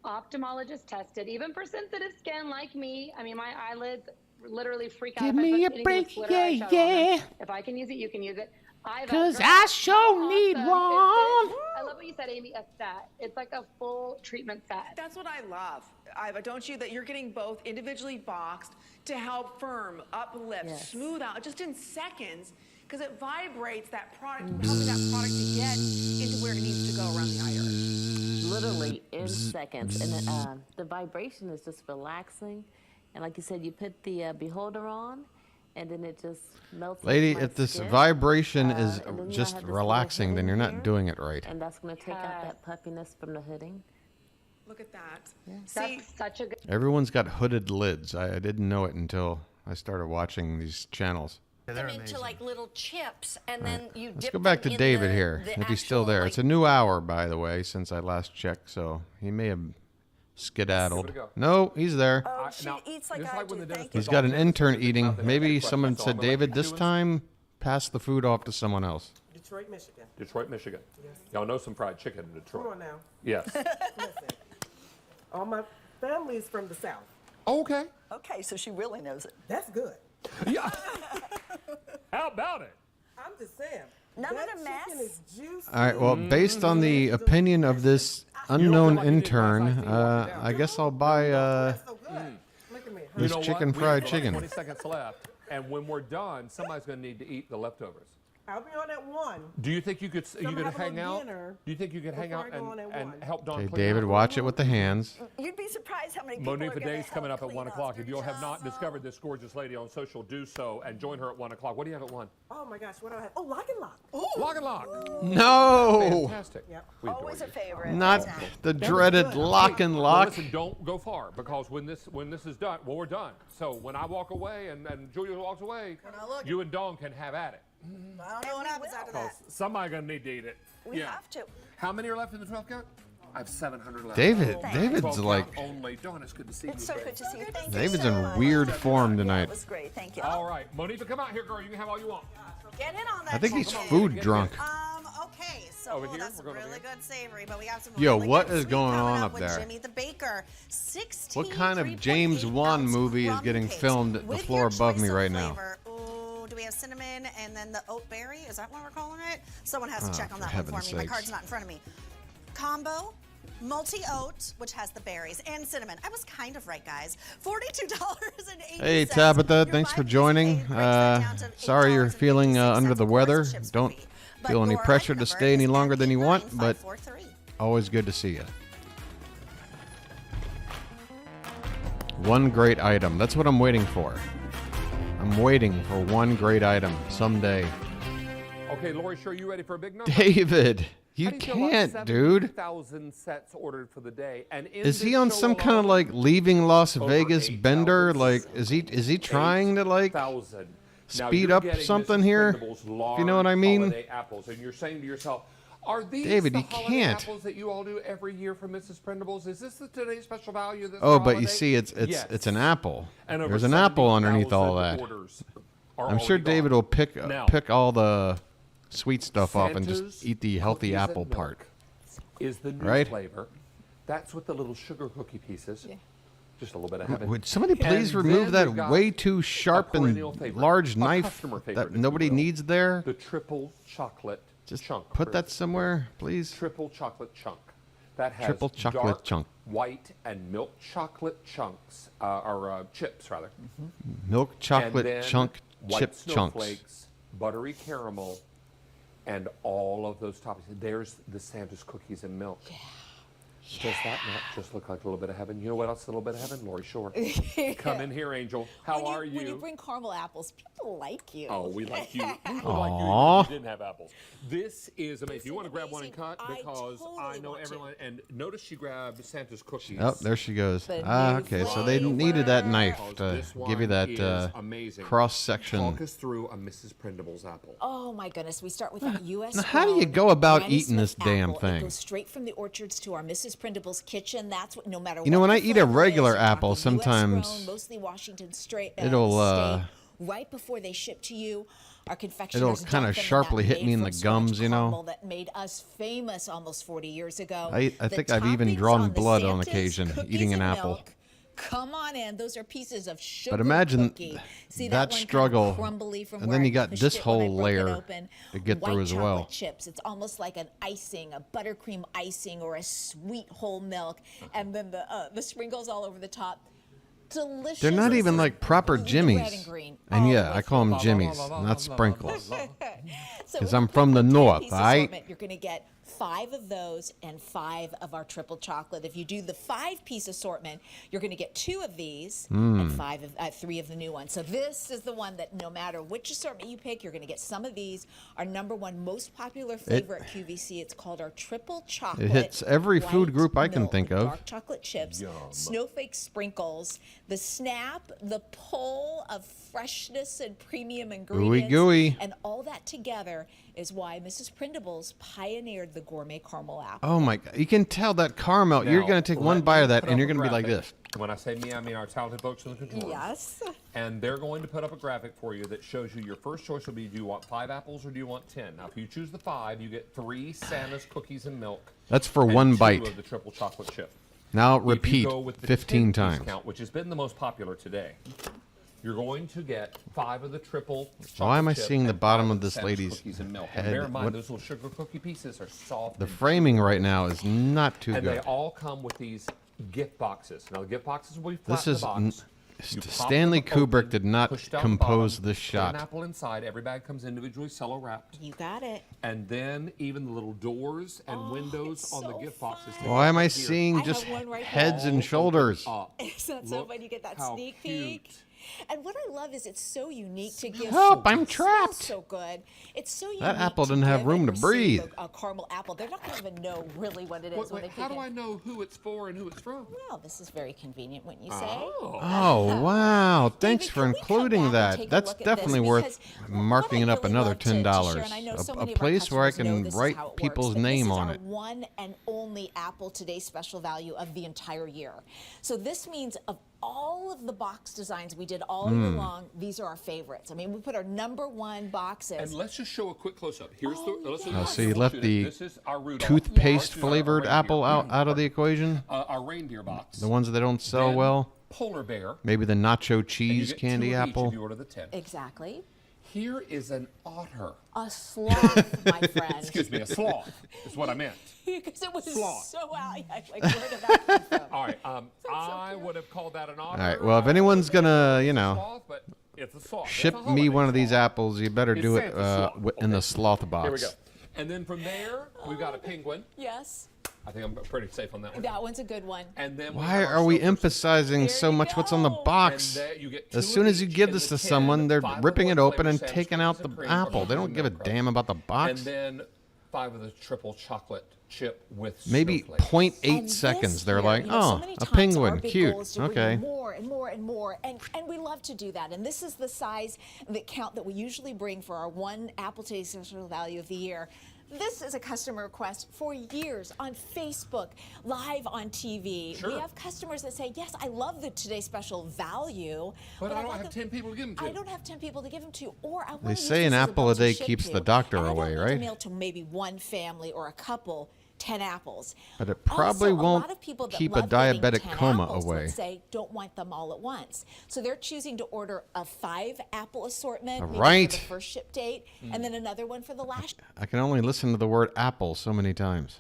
ophthalmologist tested, even for sensitive skin like me. I mean, my eyelids literally freak out Give if I me put a anything break, with glitter yeah, eyeshadow on yeah. them. If I can use it, you can use it. I've 'Cause observed I how sure need awesome is one. this? I love what you said, Amy, a set. It's like a full treatment set. That's what I love. Don't you, that you're getting both individually boxed to help firm, uplift, Yes. smooth out just in seconds, because it vibrates that product, helping that product to get into where it needs to go around the eye area. Literally in seconds. And the vibration is just relaxing. And like you said, you put the beholder on, and then it just melts. Lady, into my if this skin. vibration is And then you just have this little relaxing, then hooding you're not here, doing it right. And that's going to take out that puffiness from the hooding. Look at that. See, that's such a good. Everyone's got hooded lids. I didn't know it until I started watching these channels. Them into like little chips, and then you Let's dip go back to them in David the- here, the if he's still actual, there. like, It's a new hour, by the way, since I last checked, so he may have skedaddled. Give it a go. No, he's there. Oh, she eats like I do. He's got an intern eating. Maybe someone said, David, this time, pass the food off to someone else. Detroit, Michigan. Detroit, Michigan. Yes. Y'all know some fried chicken in Detroit. Come on now. Yes. Listen, all my family's from the South. Okay. Okay, so she really knows it. That's good. Yeah. How about it? I'm just saying. None of that the mess. chicken is juicy. All right, well, based on the opinion of this unknown intern, I guess I'll buy Look at me. You this know chicken what? We fried have about chicken. 20 seconds left, and when we're done, somebody's going to need to eat the leftovers. I'll be on at 1. Do you think you could I'm gonna have a hang little out? dinner Do you think you could hang before out I go on at and 1. help Dawn Okay, clean David, up? watch it with the hands. You'd be surprised how many people Monique are going Bidet's coming up at 1 o'clock. If you all have not discovered this gorgeous lady on social, do so and join her at 1 o'clock. What do you have at 1? Oh my gosh, what do I have? Oh, Lock and Lock. Lock and Lock. No! Fantastic. Yep. We adore Always you. a favorite. Not the dreaded lock and Well, lock. listen, don't go far, because when this is done, well, we're done. So when I walk away and Julia walks away, you and Dawn can have at it. I don't know what happens after Because that. somebody's going to need to eat it. We have to. How many are left in the 12 count? I have 700 left. David- Oh, David's 12 count like- only. Dawn, it's good to see you. It's so good to see you. Thank you David's so in much. weird form tonight. It was great. Thank you. All right, Monifa, come out here, girl. You can have all you want. Get in on that. I think he's chicken. food drunk. Okay, so Over here? that's We're going over really here? good savory, but we got some Yo, really what good is sweet going coming on up up with there? Jimmy the Baker. 16 What kind of 3.8 James Wan ounce movie is crumb getting cakes filmed at the with floor your above me choice of right now? flavor. Ooh, do we have cinnamon and then the oat berry? Is that what we're calling it? Someone has to Oh, check on for that one for heaven's me. My sakes. card's not in front of me. Combo. Multi-oat, which has the berries, and cinnamon. I was kind of right, guys. $42.80. Hey, Tabitha, thanks for joining. Sorry you're feeling under the weather. Don't feel any pressure to stay any longer than you want, but always good to see you. One great item. That's what I'm waiting for. I'm waiting for one great item someday. Okay, Lori, sure, you ready for a big number? David, you How do feel about can't, dude. 70,000 sets ordered for the day, and in Is he this on show some kind of alone, like leaving Las over Vegas 8,000 bender? Like, is he trying to like 8,000. Now, speed you're up getting something Mrs. here? Pringleb's If you know what I large mean? holiday apples, and you're saying to yourself, are these David, the you holiday can't. apples that you all do every year from Mrs. Pringleb's? Is this the today's special value? This Oh, but you holiday? see, it's Yes. an apple. And over There's an apple underneath all 70,000 that. orders are I'm sure already David gone. will pick Now, all the sweet stuff off and Santa's just eat the healthy cookies apple and milk part. is the new Right? flavor. That's with the little sugar cookie pieces. Just a little bit of heaven. Would somebody please And remove then that we've got way too sharp a and perennial favorite, large a knife customer favorite, that if you nobody will. needs there? The triple chocolate Just chunk. put that somewhere, please. Triple chocolate chunk. That has Triple chocolate dark chunk. white and milk chocolate chunks, or chips rather. Milk chocolate And then chunk white chip chunks. snowflakes, buttery caramel, and all of those toppings. There's the Santa's cookies and milk. Yeah. Does that not just look like a little bit of heaven? You know what else is a little bit of heaven? Lori Shore. Come in here, Angel. How are you? When you bring caramel apples, people like you. Oh, we like you. We would like you if you didn't have apples. This is amazing. You want to grab one and cut? Because I know everyone. And notice she grabbed Santa's cookies. Oh, there she goes. Okay, so they needed that knife to give you that cross section. Talk us through a Mrs. Prindable's apple. Oh my goodness, we start with that U.S. Now, how do you go about Granny eating this Smith damn apple. It thing? goes straight from the orchards to our Mrs. Prindable's kitchen. That's what, no matter You know, what when I the eat a flavor regular is, we're apple, talking US sometimes grown, mostly Washington state, it'll right before they ship to you. Our it'll confectioners kind of dump them in sharply that hit me in the made from gums, scratch you caramel know. That made us famous almost 40 years ago. I The think I've even toppings drawn on the blood on Santa's occasion cookies eating an and apple. milk, come on in. Those are pieces of sugar But imagine cookie. See that one struggle, kind of crumbly from and where then I you got pushed this it when I whole broke it layer open. to get White through as chocolate well. chips. It's almost like an icing, a buttercream icing, or a sweet whole milk, and then the sprinkles all over the top. Delicious. They're not even like proper Red and jimmies. green. And yeah, Oh, I call them it's- jimmies, not sprinkles. So Because when I'm you from pick the the north, 10-piece all right? assortment, you're going to get 5 of those and 5 of our triple chocolate. If you do the 5-piece assortment, you're going to get 2 of these and 3 of the new ones. So this is the one that no matter which assortment you pick, you're going to get some of these. Our #1 most popular flavor at QVC, it's called our triple chocolate. It hits every food white group I can milk, think of. Dark chocolate chips, snowflake sprinkles, the snap, the pull of freshness and premium ingredients. gooey. And all that together is why Mrs. Prindables pioneered the gourmet caramel apple. Oh my God, you can tell that caramel. You're Now, going to take let one me bite of that put and up you're a going to be like graphic. this. When I say me, I mean our talented folks in the control room. Yes. And they're going to put up a graphic for you that shows you your first choice will be, do you want 5 apples or do you want 10? Now, if you choose the 5, you get 3 Santa's cookies and milk. That's for and one 2 bite. of the triple chocolate chip. Now If you repeat go with the 15 10-piece times. count, which has been the most popular today, you're going to get 5 of the triple chocolate Why am I chip seeing the and bottom 5 of this Santa's lady's cookies and milk. head? And bear in mind, What- those little sugar cookie pieces are soft. The and framing right now is not too and good. they all come with these gift boxes. Now, the gift boxes will be flat This in is the box. You pop Stanley them open, Kubrick did not push down the compose bottom, this put shot. an apple inside. Every bag comes individually cello wrapped. You got it. And then even the little doors and windows on the gift boxes. Why am I Here. seeing just one right heads All and shoulders? open up. Isn't that so Look fun? You get that how sneak cute. peek. And what I love is it's so unique to give. Help, I'm It smells trapped. So good. It's so unique. That apple to didn't have give room and to receive breathe. A caramel apple. They're not going to even know really what it is when Wait, they how pick do it. I know who it's for and who it's from? Well, this is very convenient, wouldn't you say? Oh, wow. Thanks for including that. take a That's look at definitely this? worth Because marking it up really another love to share, $10. and I know so A many of our place where I customers know can this is write how it works, people's but name this is on our it. one and only Apple Today special value of the entire year. So this means of all of the box designs we did all year long, these are our favorites. I mean, we put our #1 boxes. And let's just show a quick close-up. Here's Oh, so you left the This is our Rudolph. toothpaste This is our flavored reindeer. apple out of the equation? Our reindeer box. The ones that don't sell Then well? Polar bear. Maybe the nacho And you cheese get candy 2 of each apple? if you order the 10. Exactly. Here is an otter. A sloth, my friend. Excuse me, a sloth is what I meant. Because it was Sloth. so out. Like, where did that come from? All right, I would have called that an otter. All right, well, if anyone's going to, you know, Sloth, but it's a sloth. It's ship a me holiday one of these sloth. apples, you better It's do it Santa's sloth. in the sloth box. Here we go. And then from there, we've got a penguin. Yes. I think I'm pretty safe on that one. That one's a good one. And then Why are we emphasizing so much what's on the box? And there you get 2 As of soon as you each give in this the to 10, someone, they're 5 of ripping one it open flavor, and Santa's taking out cookies the and cream, apple. They don't and give a milk damn about the And box. then 5 of the triple chocolate chip with Maybe snowflakes. 0.8 seconds. They're year, like, you know, so oh, many a times penguin, our big cute. goal is to bring Okay. you more and more and more, and we love to do that. And this is the size that count that we usually bring for our one Apple Today special value of the year. This is a customer request for years on Facebook, live on TV. Sure. We have customers that say, yes, I love the Today Special value. But I I'd don't like have them- 10 people to give them to. I don't have 10 people to give them to, or I want They to say use an this as apple a belt to day ship keeps to. the doctor And I away, don't need right? to mail to maybe one family or a couple 10 apples. But it probably Also, a won't lot of people that keep a love getting diabetic 10 coma apples, away. Let's say don't want them all at once, so they're choosing to order a 5 apple assortment maybe Right. for the first ship date, and then another one for the last. I can only listen to the word apple so many times.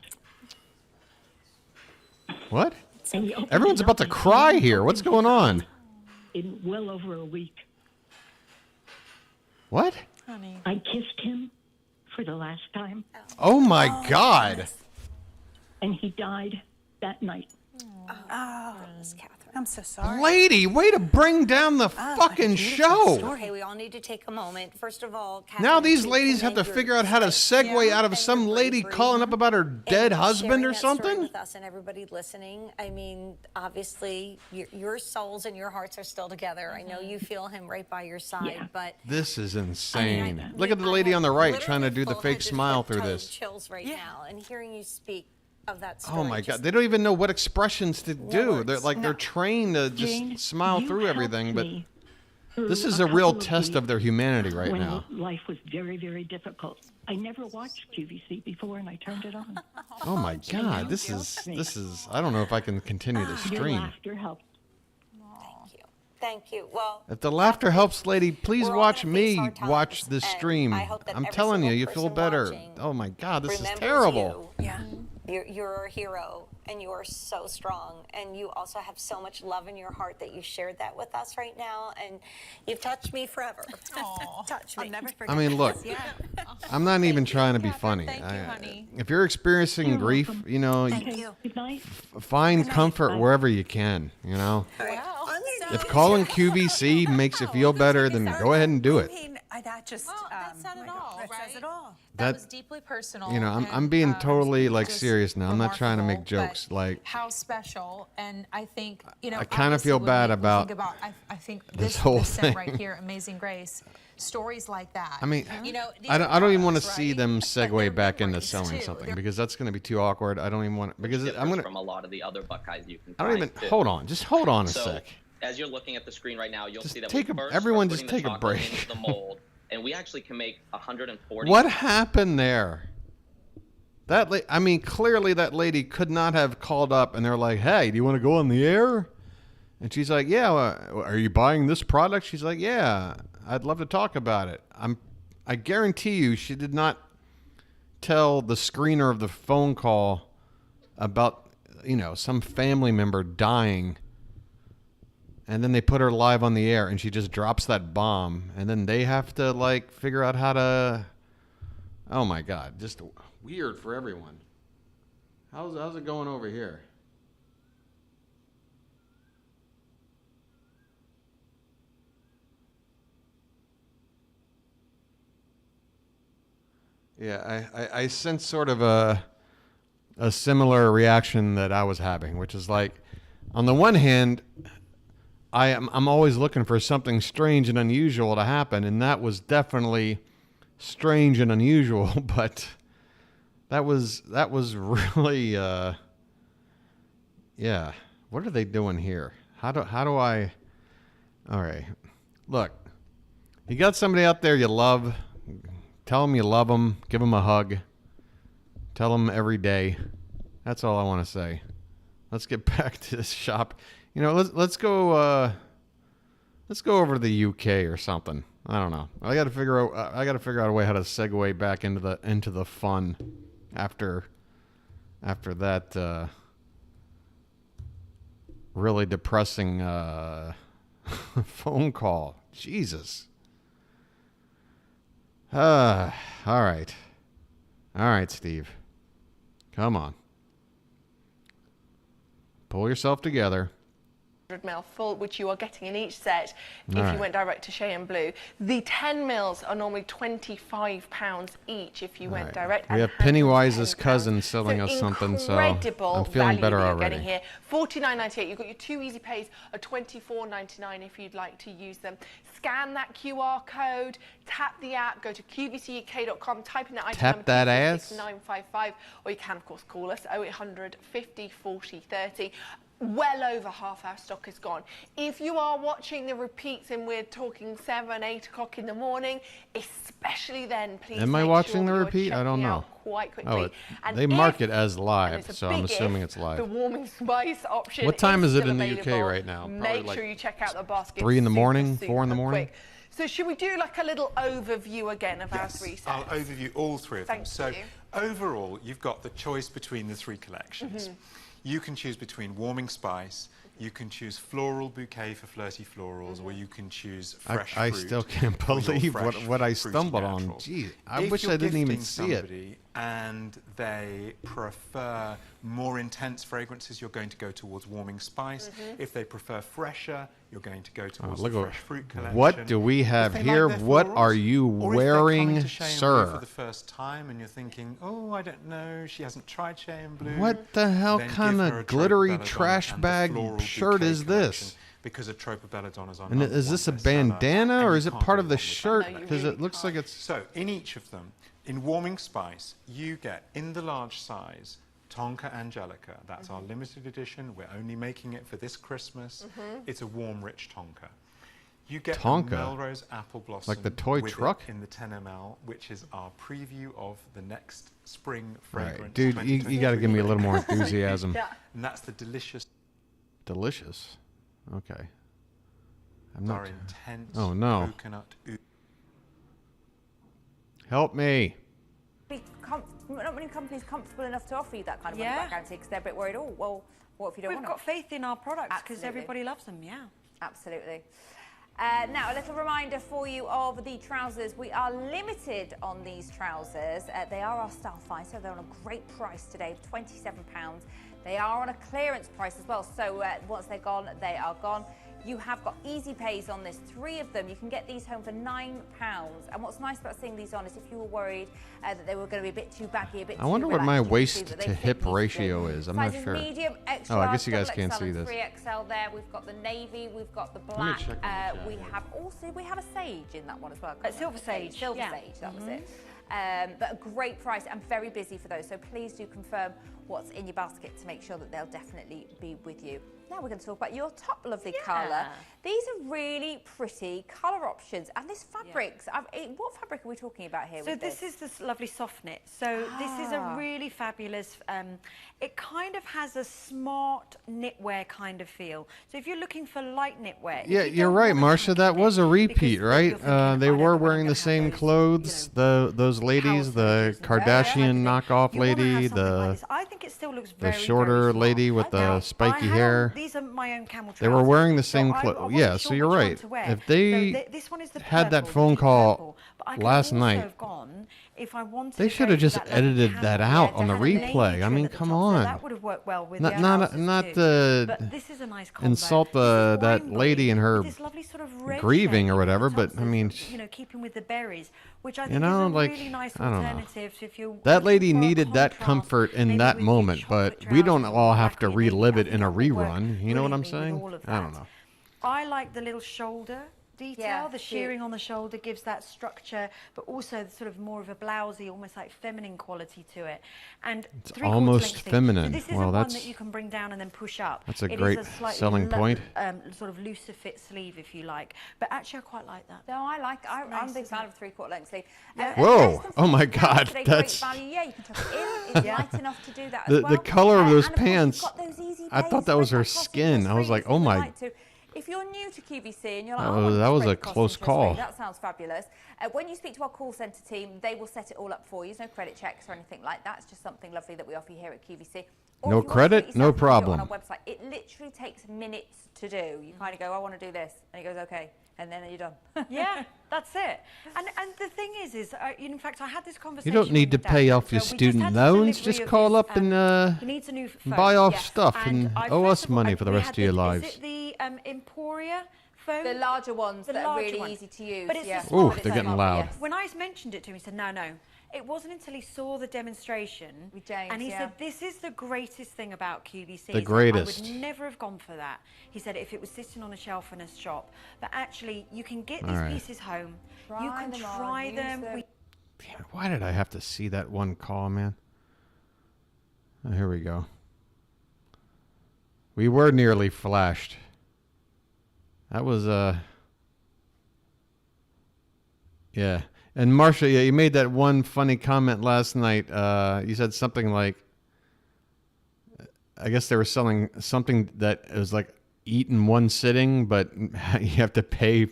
What? Everyone's about to cry here. What's going on? In well over a week. What? Honey. I kissed him for the last time. Oh my God. And he died that night. Oh, Miss Catherine. I'm so sorry. Lady, way to bring down the fucking show. Okay, we all need to take a moment. First of all, Catherine, Now these ladies have to figure out how to segue out of some lady calling up about her dead husband or something. With us and everybody listening. I mean, obviously, your souls and your hearts are still together. I know you feel him right by your side, but This is insane. Look at the lady on the right trying to do the fake smile through this. chills right now, and hearing you speak of that story. Oh my God, they don't even know what expressions to do. They're like they're trained to just Jane, smile you through helped everything, but me this is through a real couple of test of weeks their humanity right when now. life was very, very difficult. I never watched QVC before, and I turned it on. Oh my God, this is. I don't know if I can continue the Your stream. laughter helped. Thank you. Well, If the laughter helps, lady, please We're all watch gonna face me our times, watch this and stream. I hope that I'm every telling you, single you feel person better. watching Oh my God, this is remembers terrible. you. Yeah. You're a hero, and you are so strong, and you also have so much love in your heart that you shared that with us right now, and you've touched me forever. Touch me. I'll never forget. I mean, look, I'm not even trying to be funny. If you're experiencing grief, you know, find comfort wherever you can, you know. If calling QVC makes you feel better, then go ahead and do it. That just that said it all, right? That says it all. That was deeply personal. You know, I'm and, being totally like just serious now. I'm not trying to make remarkable, jokes. but Like how special, and I think I kind of feel bad about I think this whole this thing. right here, Amazing Grace, stories like that. I mean, you know, I don't even want to see them segue back into selling something because that's going to be too awkward. I don't even want because I'm going to. From a lot of the other Buckeyes you can. I don't even find, too. hold on. Just hold on a So, sec. As you're looking at the screen right now, you'll see that take we a- first everyone are just putting the take a chocolate break. into the mold, and we actually can make 140. What happened there? I mean, clearly that lady could not have called up and they're like, "Hey, do you want to go on the air?" And she's like, "Yeah, are you buying this product?" She's like, "Yeah, I'd love to talk about it." I guarantee you she did not tell the screener of the phone call about, you know, some family member dying. And then they put her live on the air and she just drops that bomb and then they have to like figure out how to. Oh my God, just weird for everyone. How's it going over here? Yeah, I sense sort of a similar reaction that I was having, which is like, on the one hand, I'm always looking for something strange and unusual to happen, and that was definitely strange and unusual, but that was really yeah. What are they doing here? How do I? All right, look, you got somebody out there you love. Tell them you love them. Give them a hug. Tell them every day. That's all I want to say. Let's get back to this shop. You know, let's go over to the UK or something. I don't know. I got to figure out a way how to segue back into the fun after that really depressing phone call. Jesus. All right, Steve. Come on. Pull yourself together. 100 ml full, which you are getting in each set if All right. you went direct to Cher Blue. The 10 mils are normally £25 each if you went Right. direct. We and have Pennywise's cousin selling us something, so incredible I'm feeling value better that you're already. getting here. £49.98. You've got your 2 easy pays of £24.99 if you'd like to use them. Scan that QR code, tap the app, go to qvcuk.com, type in that item Tap number that ass. 955, or you can of course call us 0800 50 40 30. Well over half our stock is gone. If you are watching the repeats and we're talking 7, 8 o'clock in the morning, especially then, please Am I make watching sure the you're repeat? I don't checking know. out quite quickly. Oh, And they mark if- it as and live, it's a so I'm big assuming if, it's live. The warming spice option. What time is it still in the UK available. right now? Probably Make like sure you check out the basket. 3 in the super, morning, super 4 in the morning. quick. So should we do like a little overview again of our 3 sets? I'll overview all 3 of them. Thank So you. overall, you've got the choice between the 3 collections. Mhm. You can choose between warming spice, You can choose floral bouquet for flirty florals, or you can choose fresh I fruit. still can't for your believe fresh, what I fruity stumbled on. naturals. Gee, I If wish you're I didn't even gifting see it. somebody and they prefer more intense fragrances, you're going to go towards warming spice. If they prefer fresher, you're going to go towards Look the at fresh fruit collection. what do we have If they here? like their What florals, are you or if they're coming wearing, to Shea and Blue sir? for the first time and you're thinking, oh, I don't know, she hasn't tried Shea and Blue. What the hell then kind give her a of glittery Trope trash Belladonna and the bag floral shirt bouquet is collection, this? because a Trope of Belladonna is on And number is one this a bestseller, bandana and or you is it can't part go of the wrong with shirt? that. Because it looks like it's... So, in each of them, in Warming Spice, you get, in the large size, Tonka Angelica. That's our limited edition. We're only making it for this Christmas. It's a warm, rich Tonka. You get Tonka? a Melrose Apple Blossom Like the toy with truck? it in the 10 ml, which is our preview of the next spring Right. fragrance. Dude, you got to give me a little more 2023. enthusiasm. And that's the delicious... Delicious. Okay. I'm our not... intense Oh, no. coconut oud. Help me. Not many companies comfortable enough to offer you that kind of money Yeah. back guarantee because they're a bit worried. Oh, well, what if you don't We've want got it? faith in our products because Absolutely. everybody loves them, yeah. Absolutely. Now, a little reminder for you of the trousers. We are limited on these trousers. They are our style find, so they're on a great price today, £27. They are on a clearance price as well, so once they're gone, they are gone. You have got easy pays on this, 3 of them. You can get these home for £9. And what's nice about seeing these on is if you were worried that they were going to be a bit too baggy, a bit I wonder too what my relaxed, you can see waist that they to fit hip neatly. ratio is. I'm not Sizes sure. medium, extra, Oh, I guess you guys double can't XL see and this. 3XL there. We've got the navy, we've got the me black. check on the We have a sage in that one as well. Silver sage, Silver yeah. sage, that was it. But a great price and very busy for those. So please do confirm what's in your basket to make sure that they'll definitely be with you. Now we're going to talk about your top lovely colour. These are really pretty colour options. And this fabrics, what fabric are we talking about here? So with this is this lovely soft knit. So this is a really fabulous, it kind of has a smart knitwear kind of feel. So if you're looking for light knitwear. Yeah, you're right, Marcia. That was a repeat, right? They were wearing the same clothes. Those ladies, the Kardashian knockoff lady, I think it still looks the very, shorter very lady with the spiky hair. These are my own camel They were trousers. wearing the So same I clothes. wasn't Yeah, sure so you're which one right. to wear. If they So this one is the had that purple, phone which is call purple. But I could last also night, have gone if I wanted they to should go have for just that lovely edited camel. that out on the to have a navy replay. I trim mean, at the come top, so on. that would have worked well with Not the not trousers not too. to But this is a nice combo. insult that lady and her This lovely sort of red grieving shade or whatever, on the but top, I so mean, it's, you know, keeping with the berries, which I you think know, is a like, really nice I don't know. alternative if you're That lady looking for a needed that contrast, comfort in maybe that with your moment, but chocolate we don't trousers all or have to black navy. relive I it think in a that would work rerun. You know what I'm brilliantly with saying? all of I don't that. know. I like the little shoulder detail. Yeah, the cute. shearing on the shoulder gives that structure, but also sort of more of a blousy, almost like feminine quality to it. And It's 3/4 almost length sleeve. feminine. So this isn't Well, one that's- that you can bring down and then push up. That's a It is great slightly selling point. sort of looser fit sleeve, if you like. But actually, I quite like that. No, I'm nice, a big isn't fan it? of 3/4 length sleeve. Whoa! Oh my God, Today, that's great value. Yeah, you can tuck it in. It's light enough to do that as the well. color of those and of course, you've pants. got those easy I bays thought that to was bring her across skin. interest I was free like, if you oh would my. like to. If you're new to QVC and you're like, Oh, I want that to was spread a the cost close interest call. free, that sounds fabulous. When you speak to our call centre team, they will set it all up for you. There's no credit checks or anything like that. It's just something lovely that we offer you here at QVC. Or No if you want to do credit, it no yourself, you can do it problem. On our website, it literally takes minutes to do. You kind of go, I want to do this, and it goes okay, and then you're done. Yeah, that's it. And the thing is in fact, I had this You conversation. don't need to with pay Dad. off your So we just student had loans. delivery Just of call this, up and he needs a new phone. buy off Yes. stuff and I owe first us of all, money for the we rest had of your the- lives. Is it the Emporia phone? The larger ones The that are larger really one. easy to use. But it's yeah. the smaller Ooh, one. they're getting loud. Yes. When I mentioned it to him, he said, no. It wasn't until he saw the demonstration, With James, and he yeah. said, this is the greatest thing about QVC. The He said, greatest. I would never have gone for that. He said, if it was sitting on a shelf in a shop. But actually, you can get these All right. pieces home. Try you can them on, try use them. them. Damn it, why did I have to see that one call, man? Oh, here we go. We were nearly flashed. That was yeah. And Marcia, yeah, you made that one funny comment last night. You said something like, I guess they were selling something that was like eat in one sitting, but you have to pay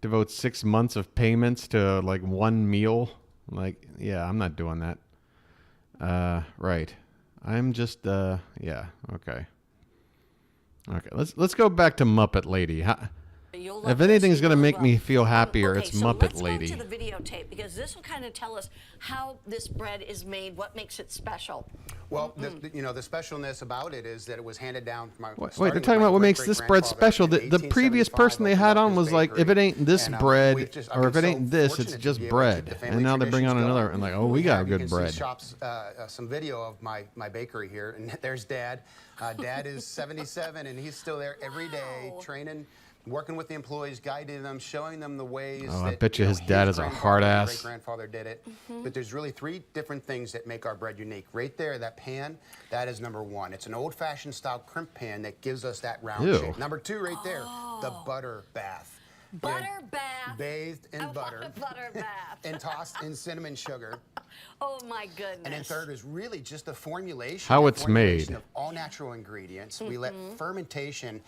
devote 6 months of payments to like one meal. Like, yeah, I'm not doing that. Right. I'm just, yeah, okay. Okay, let's go back to Muppet Lady. You'll love If this. anything's You gonna will make love me it. feel happier, Okay, it's so Muppet let's Lady. go to the videotape because this will kind of tell us how this bread is made, what makes it special. Well, the specialness about it is that it was handed down from Wait, they're talking about what makes this bread special. The previous person they had on was like, if it ain't this bread, or if it ain't this, it's just bread. And now they bring on another, and like, oh, we got good bread. Shops, some video of my bakery here, and there's Dad. Dad is 77, and he's still there every day, training, working with the employees, guiding them, showing them the ways. Oh, I bet you his dad is a hard ass. Great grandfather did it. But there's really 3 different things that make our bread unique. Right there, that pan, that is number 1. It's an old-fashioned style crimp pan that gives us that round Ew. shape. Number 2, right there, the butter bath. Butter bath. Bathed in butter. Want a butter bath. And tossed in cinnamon sugar. Oh my goodness. And then third is really just the formulation. How it's made. Of all natural ingredients. We let fermentation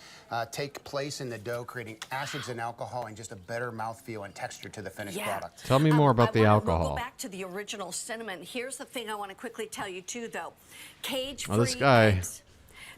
take place in the dough, creating acids and alcohol and just a better mouthfeel and texture to the finished product. Tell me more about the We'll alcohol. go back to the original cinnamon. Here's the thing I want to quickly tell you too, though. Cage-free Oh, this guy. eggs.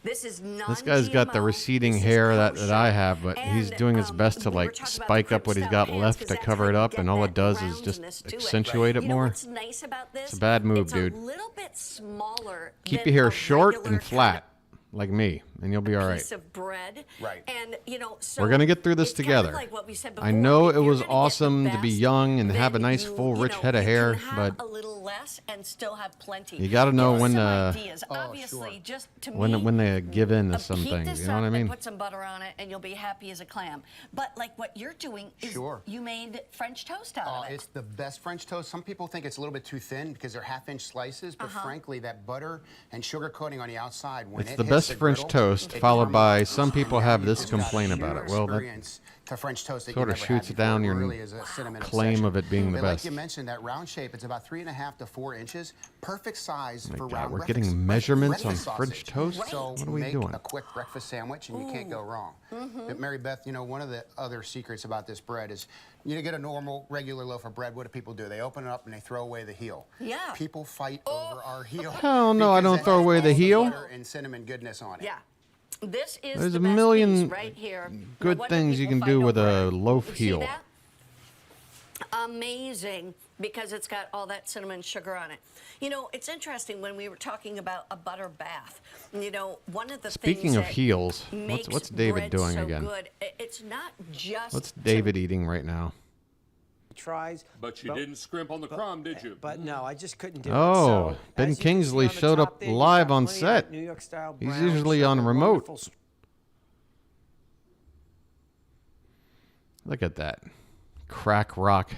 This is This guy's got the receding hair that I have, but he's doing his best to like spike up what he's got left to cover it up, and all it does is just accentuate it more. What's nice about this? It's a bad move, it's dude. a little bit smaller. Keep than your hair a short regular and flat, like me, and you'll be all right. piece of bread. Right. And so We're gonna get through this it's kind of together. like what we said I before. know If it you're was gonna get the awesome to be best, young and have a nice, then full, rich you head of hair, can but have a little less and still have plenty. you got to know Give us when some to ideas. Obviously, just to me, when they give in to some heat things. this You know what I up mean? and put some butter on it, and you'll be happy as a clam. But like what you're doing is you made French toast out of it. It's the best French toast. Some people think it's a little bit too thin because they're half-inch slices, but frankly, that butter and sugar coating on the outside, when It's it the hits best French griddle, toast, it followed comes by out. some people have this It's got a complaint about it. Well, that experience to French toast that sort you of never shoots had down before. your It really is a cinnamon claim obsession. of it being the But best. Like you mentioned, that round shape, it's about 3.5 to 4 inches. Perfect size Oh my for God, round we're breakfast. getting measurements on breakfast French sausage. toast? So What are we make doing? a quick breakfast sandwich, and you can't go wrong. But Mary Beth, you know, one of the other secrets about this bread is you get a normal, regular loaf of bread. What do people do? They open it up and they throw away the heel. Yeah. People fight over our heel. Hell no, I don't because it throw has away the all heel. butter and cinnamon goodness on it. Yeah. This is There's the a best million piece right here. good No wonder things you people can do fight with over a it. loaf You see heel. that? Amazing, because it's got all that cinnamon sugar on it. You know, it's interesting when we were talking about a butter bath. You know, one of the Speaking things of that heels, makes what's David bread doing so again? Good, it's not just What's David eating right now? Tries. But you didn't scrimp on the crumb, did you? But no, I just couldn't do it. Oh, So, Ben as you can see Kingsley on the showed top up there, you've live got on plenty of that set. New York style He's brown usually sugar, on remote. wonderful Look at that. Crack rock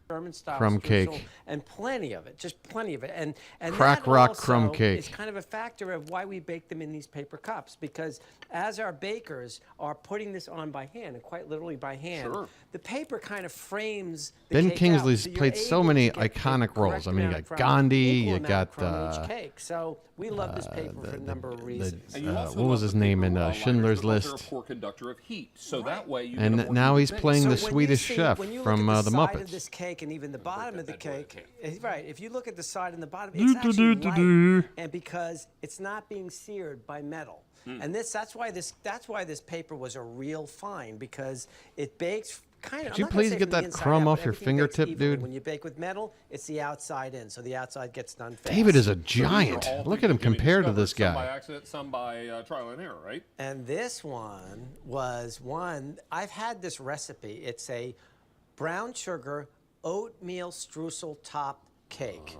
German style crumb streusel, cake. and plenty of it, just plenty of it, and Crack that rock also crumb cake. is kind of a factor of why we bake them in these paper cups, because as our bakers are putting this on by hand, and quite literally by hand, the paper kind of frames the Ben cake Kingsley's out, so you're played so able many to get the iconic roles. correct I mean, you amount got of crumb, Gandhi, equal you amount got of crumb in each cake. So we love this paper for a number of reasons. what was his name in Schindler's List? They're a poor conductor of heat, so that way you And get a more now even he's base. playing the So when Swedish you see- chef when you look from at the side Muppets. of this cake and even the bottom of the cake, right? If you look at the side and the bottom, it's Do, actually do, do, light, do. and because it's not being seared by metal. And that's why this paper was a real find, because it bakes kind of. Could you please get that crumb off your fingertip, dude? When you bake with metal, it's the outside in, so the outside gets done fast. David is a giant. Look at him compared to this Some by guy. accident, some by trial and error, right? And this one was one, I've had this recipe. It's a brown sugar oatmeal streusel top cake.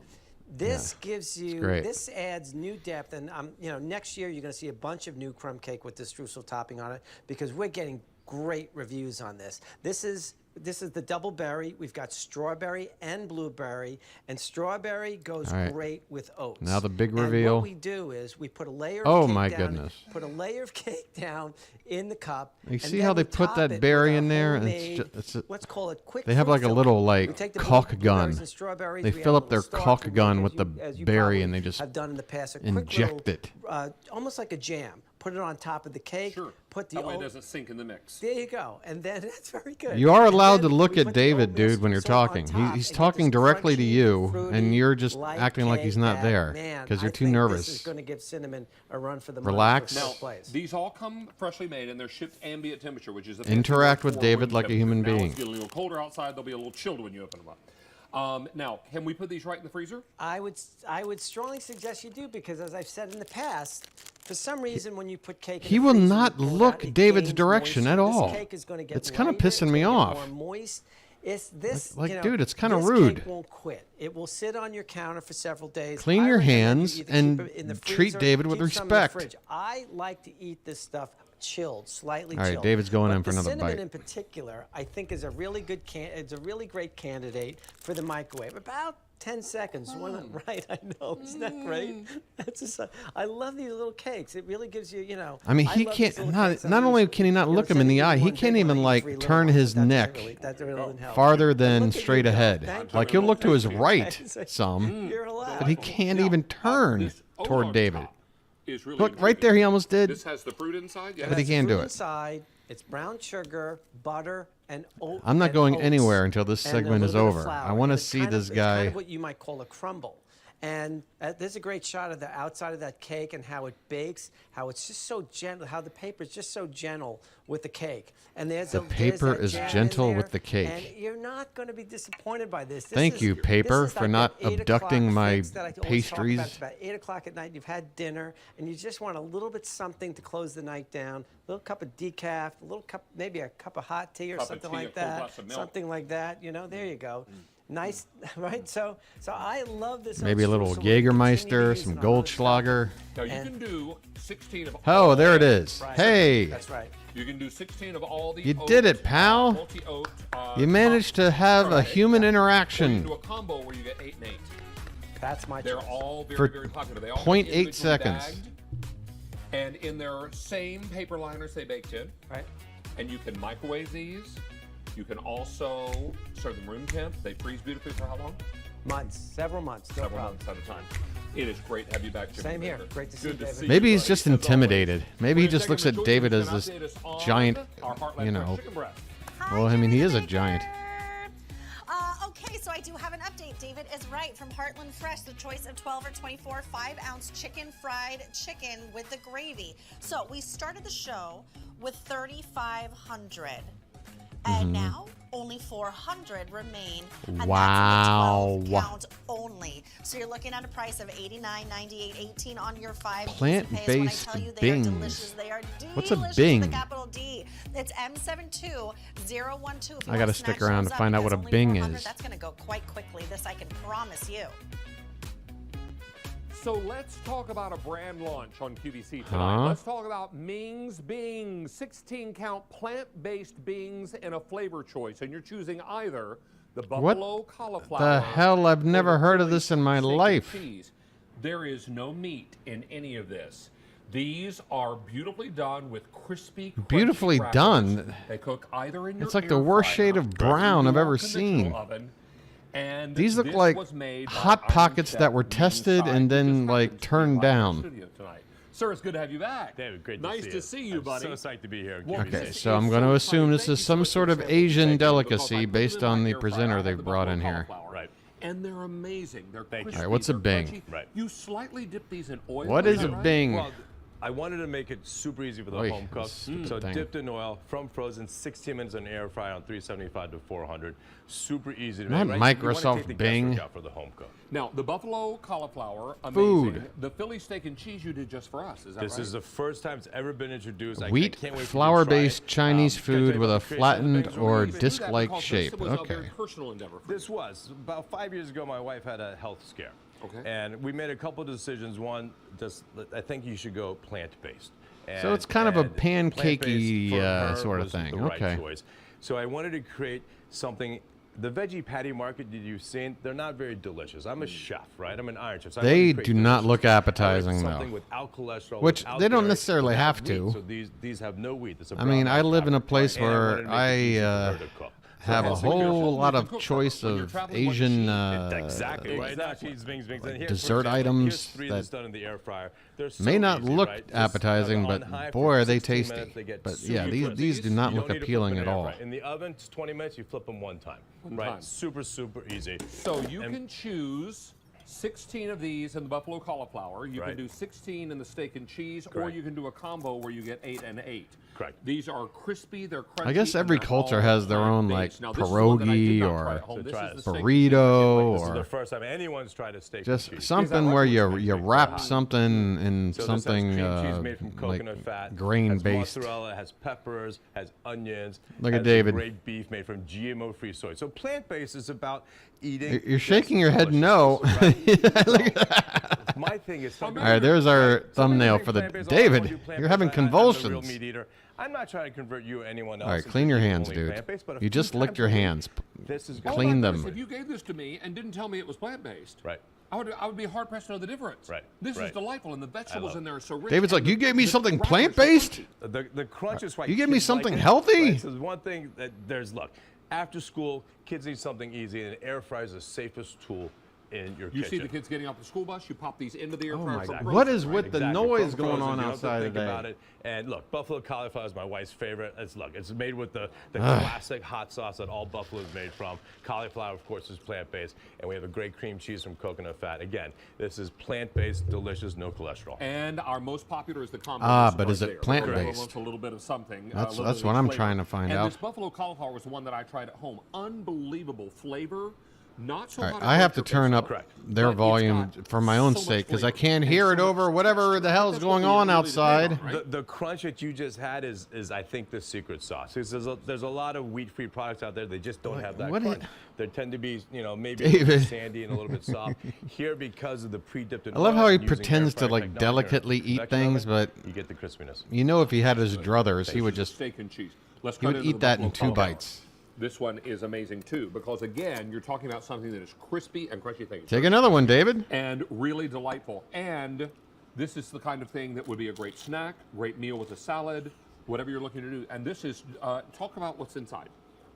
This gives you, great. this adds new depth, and you know, next year you're going to see a bunch of new crumb cake with this streusel topping on it, because we're getting great reviews on this. This is the double berry. We've got strawberry and blueberry, and strawberry goes All right. great with oats. Now the big And reveal. what we do is we put a layer of Oh cake my down, goodness. put a layer of cake down in the cup. You and see then how they we put top that it berry with a in there? And homemade, it's let's call it quick they have fruit like a filling. little We like take the caulk blueberries gun. and strawberries, They we fill add up a their little caulk starch, gun as with you- the as you berry probably and they just have done in the past, a quick inject little, it. Almost like a jam. put it on top of the cake. Sure. Put the That way it oat- doesn't sink in the mix. There you go. And then that's very good. You are And allowed to then look we at put the David, oatmeal dude, when you're streusel on talking. top He's and get talking this directly to crunchy, you, fruity, and you're just light acting like he's cake not that, there man, because you're I too think nervous. This is going to give cinnamon a run for the money Relax. for Now, first place. these all come freshly made, and they're shipped ambient temperature, which is a Interact with 54 David room like a temperature. human Now being. it's getting a little colder outside. They'll be a little chilled when you open them up. Now, can we put these right in the freezer? I would strongly suggest you do because, as I've said in the past, for some reason when you put cake in He the will freezer, not you pull it look out, it David's gains direction moisture. at all. This cake is going to get It's kind of lighter, pissing it's me gonna get off. More moist. It's this, Like, you know, dude, it's kinda this rude. Cake won't quit. It will sit on your counter for several days. Clean I your recommend you hands either and keep it in the treat freezer, David with keep some in the respect. fridge. I like to eat this stuff chilled, slightly All right, chilled. David's going But in for the another cinnamon bite. in particular, I think is a really good it's a really great candidate for the microwave. About 10 seconds. Right, I know. Isn't that great? That's just, I love these little cakes. It really gives you, you know. I mean, he love can't. these little Not cakes. not only can he not look him in the eye, he can't even like turn his neck farther than straight ahead. Like he'll look to his right some, but he can't even turn toward David. Is really Look, right there, he almost did. This has the fruit inside. But he can't do it. Inside, it's brown sugar, butter, and oat. I'm not and going oats, anywhere until this and a segment is little bit of over. flour. I want to And it's see kind this of, it's kind guy. of what you might call a crumble. And there's a great shot of the outside of that cake and how it bakes, how it's just so gentle, how the paper is just so gentle with the cake. And there's The there's paper that is jam in gentle there, with the cake. And you're not going to be disappointed by this. Thank you, paper, for not abducting my pastries. It's about 8 o'clock at night. You've had dinner, and you just want a little bit something to close the night down. A little cup of decaf, a little cup, maybe a cup of hot tea or Cup of something tea, like a cold that. glass of milk. Something like that. You know, there you go. Nice, right? So I love this. Maybe a little oat streusel. We'll continue to Jägermeister, use some it on other stuff. Goldschlager. Now you can do 16 of Oh, all there it is. Right. Hey. That's right. You can do 16 of all the You oat, did it, pal. multi-oat. You managed to have a human Or you interaction. can do a combo where you get 8 and 8. That's my They're choice. all very, For very popular. They all come 0.8 individually seconds. bagged, and in their same paper liners they baked in. Right. And you can microwave these. You can also serve them room temp. They freeze beautifully for how long? Months, several months. No Several problem. months at a time. It is great to have you back, Jimmy. Same here. David. Great to see Good you, David. see Maybe you, he's buddy. just As always, intimidated. Maybe he we're just taking looks at the David George as who's this gonna update us on giant, our Heartland you Fresh know. chicken breast. Well, I mean, he is a giant. Okay, so I do have an update. David is right. From Heartland Fresh, the choice of 12 or 24 5-ounce chicken fried chicken with the gravy. So we started the show with 3,500. And now only 400 remain. And Wow. That's in the 12 count only. So you're looking at a price of $89.98.18 on your 5 Plant-based When I tell you they Bings. are delicious, they are delicious. What's a with Bing? a capital D. It's M72012. If you I want gotta to stick snatch around those to up, find out because what a only Bing 400, is. That's going to go quite quickly. This I can promise you. So let's talk about a brand launch on QVC tonight. Huh? Let's talk about Ming's Bings, 16-count plant-based beans in a flavor choice, and you're choosing either the buffalo What cauliflower. the hell? I've or never the heard of Philly this in my steak and life. cheese. There is no meat in any of this. These are beautifully done with crispy, crunchy Beautifully crackers. done. They cook either in your It's like the air worst fryer shade of or brown I've your ever conventional seen. oven. And These look this like was made by Hot Iron Pockets Chef that were Ming tested Tsai, and who then just like happens to be turned live in the down. studio tonight. Sir, it's good to have you back. David, great nice to to see see you, buddy. I'm so psyched to be here. Well, Okay, this so is I'm going to so assume this exciting. is some sort of Thank you Asian because I delicacy put them based in on my the air fryer. I presenter have they've the brought in buffalo here. cauliflower. Right. And they're amazing. They're crispy. All right, what's a they're Bing? crunchy. Right. You slightly dip these in oil. What is that a right? Bing? Well, I wanted to make it super easy for the Oy, home cook. this So thing. dipped in oil, from frozen, 16 minutes in air fryer on 375 to 400. Super easy to Not make. Right? You wanna Microsoft take the Bing. guesswork out for the home cook. Now, the buffalo cauliflower, amazing. Food. The Philly steak and cheese you did just for us. Is that This right? is the first time it's ever been introduced. I Wheat, can't wait for you to try flour-based it. Chinese Can I tell food you with about a the creation of flattened Bing's? or We do that disc-like because shape. This was a very Okay. personal endeavor. For This was about 5 years ago. My wife had a health scare. Okay. And we made a couple of decisions. One, just I think you should go plant-based. So it's kind of a And pancakey, plant-based for her sort of was thing. the right Okay. choice. So I wanted to create something. The veggie patty market that you've seen, they're not very delicious. I'm a chef, right? I'm an iron chef. So I wanted They to create do not delicious- look I wanted appetizing, something though. without cholesterol, Which without they don't dairy, necessarily without have wheat. to. So these have no wheat. It's a I mean, brown I rice live in a fabric, place and I wanted where to make it easy for her to cook. have a whole lot of choice of Asian exactly right now. Cheese, Bings, and here's, dessert here's items three that that's done in the air fryer. They're so may not easy, look right? Just appetizing, on but high boy, for are they 16 tasty. minutes, they get But super yeah, crispy. these do not You look don't need to flip appealing them at in air all. fryer. In the oven, it's 20 minutes. You flip them one time. time. Super, super easy. So you can choose 16 of these in the buffalo cauliflower. You can do 16 in the steak and cheese, or you can do a combo where you get 8 and 8. Correct. These are crispy, they're crunchy. I guess and every they're culture all has their own like plant-based. Now, this is one that I did pierogi not try or at home. This is the steak and cheese. burrito This is the or first time anyone's tried a steak just and cheese. something where you wrap something in So something this has cream cheese made from like coconut fat, grain has based. mozzarella, has peppers, has onions. Look at has David. Great beef made from GMO-free soy. So plant-based is about eating. You're shaking your head no. My thing is. All right, there's our thumbnail for the David. You're having convulsions. I'm not trying to convert you or anyone else. All right, clean your hands, dude. You just licked your hands. This is Clean them. If you gave this to me and didn't tell me it was plant-based, right? I would be hard pressed to know the difference. Right. This right. is delightful, and the vegetables in there are so rich. David's like, and you gave me the something wrappers are plant-based? The crunch is why You gave me kids like something it, healthy? Right? So there's one thing that look, after school, kids need something easy, and an air fryer is the safest tool in your You kitchen. see the kids getting off the school bus, you pop these into the air Oh fryer. my from God. frozen, What is right? with the noise From going frozen, on you don't have to outside think today? about it. And look, buffalo cauliflower is my wife's favorite. It's made with the Ugh. classic hot sauce that all buffalo is made from. Cauliflower, of course, is plant-based, and we have a great cream cheese from coconut fat. Again, this is plant-based, delicious, no cholesterol. And our most popular is the combo. Ah, This but right is it there. plant-based? Everyone wants a little bit of something. That's a little that's bit what of I'm flavor. trying to find and out. This buffalo cauliflower was the one that I tried at home. Unbelievable flavor. Not so All hot right, I have to turn up their but it's volume for my own sake because I can't hear it over whatever the hell's going on outside. The crunch that you just had is I think, the secret sauce. There's a lot of wheat-free products out there. They just don't have that crunch. They tend to be, maybe a little bit sandy and a little bit soft. Here, because of the pre-dipped in I love oil how he and using pretends air to fryer like technology delicately or eat convection things, oven, but you get the crispiness. if he had his druthers, he would This is just steak and cheese. Let's he cut would into eat the that in buffalo 2 cauliflower. bites. This one is amazing too because again, you're talking about something that is crispy and crunchy thing. Take another one, David. And really delightful. And this is the kind of thing that would be a great snack, great meal with a salad, whatever you're looking to do. And this is talk about what's inside.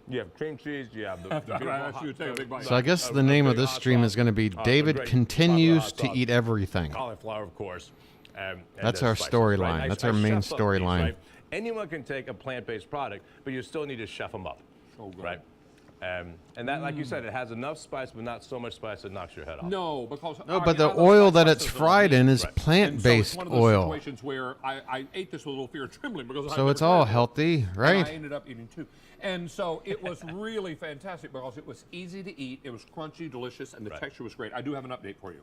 You have cream cheese. You have the After I asked you to take a big bite. So I guess the name of this stream is going to be David continues to eat everything. Cauliflower, of course. And That's the our spices, storyline. right? That's I our main chef up these, storyline. right? Anyone can take a plant-based product, but you still need to chef them up, right? And that, like you said, it has enough spice, but not so much spice that knocks your head off. No, because No, but the oil that it's fried in is plant-based one of those oil. situations where I ate this with a little fear and trembling because So I it's all healthy, right? And I ended up eating two. And so it was really fantastic because it was easy to eat, it was crunchy, delicious, and the texture was great. I do have an update for you.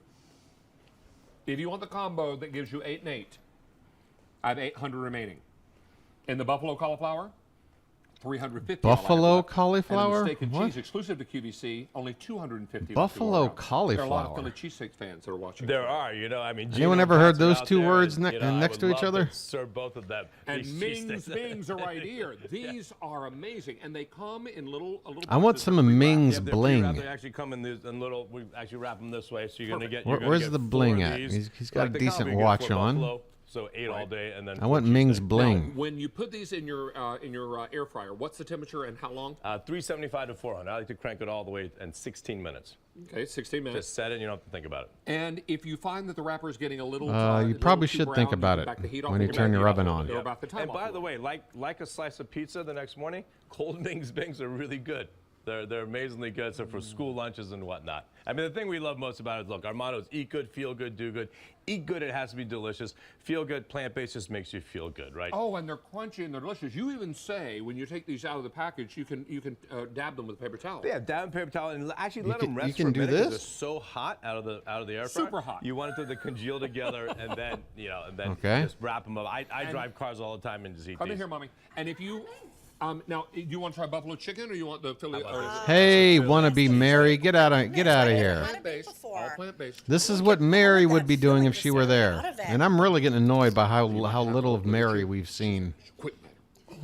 If you want the combo that gives you 8 and 8, I have 800 remaining. In the buffalo cauliflower, 350. Buffalo And cauliflower? in the steak and What? cheese exclusive to QVC, only 250. Buffalo There are a lot of cauliflower. Philly cheesesteak fans that are watching. There are, Anyone Gino ever heard Pats are those out two there, words and, I next to would each love other? serve both of them. And These Ming's cheesesteaks. Bings are right here. These are amazing, and they come in little. I want some of Ming's Yeah, they're bling. pre-wrapped. They actually come in these in little. We actually wrap them this way, so you're gonna get. You're gonna Where's get the 4 bling of at? these. He's got a Like the decent combo, you get watch 4 on. buffalo, so 8 all day, and then I want 4 Ming's cheesesteaks. bling. When you put these in your air fryer, what's the temperature and how long? 375 to 400. I like to crank it all the way in 16 minutes. Okay, 16 minutes. Just set it, and you don't have to think about it. And if you find that the wrapper is getting a little, You probably should think about it when you turn your oven on. They're about the time. And by the way, like a slice of pizza the next morning, cold Ming's Bings are really good. They're amazingly good. So for school lunches and whatnot. I mean, the thing we love most about it is, look, our motto is eat good, feel good, do good. Eat good, it has to be delicious. Feel good, plant-based just makes you feel good, right? Oh, and they're crunchy and they're delicious. You even say when you take these out of the package, you can dab them with a paper towel. Yeah, dab in paper towel and actually let can- them rest you can for a do minute 'cause this? they're so hot out of the air fryer. Super hot. You want it to congeal together and then Okay. just wrap them up. I drive cars all the time and just eat Come in these. here, mommy. And if you now, do you want to try buffalo chicken or you want the Philly? Hey, wannabe Mary, get out of here. Plant-based. All plant-based. This is what Mary would be doing if she were there. And I'm really getting annoyed by how little of Mary we've seen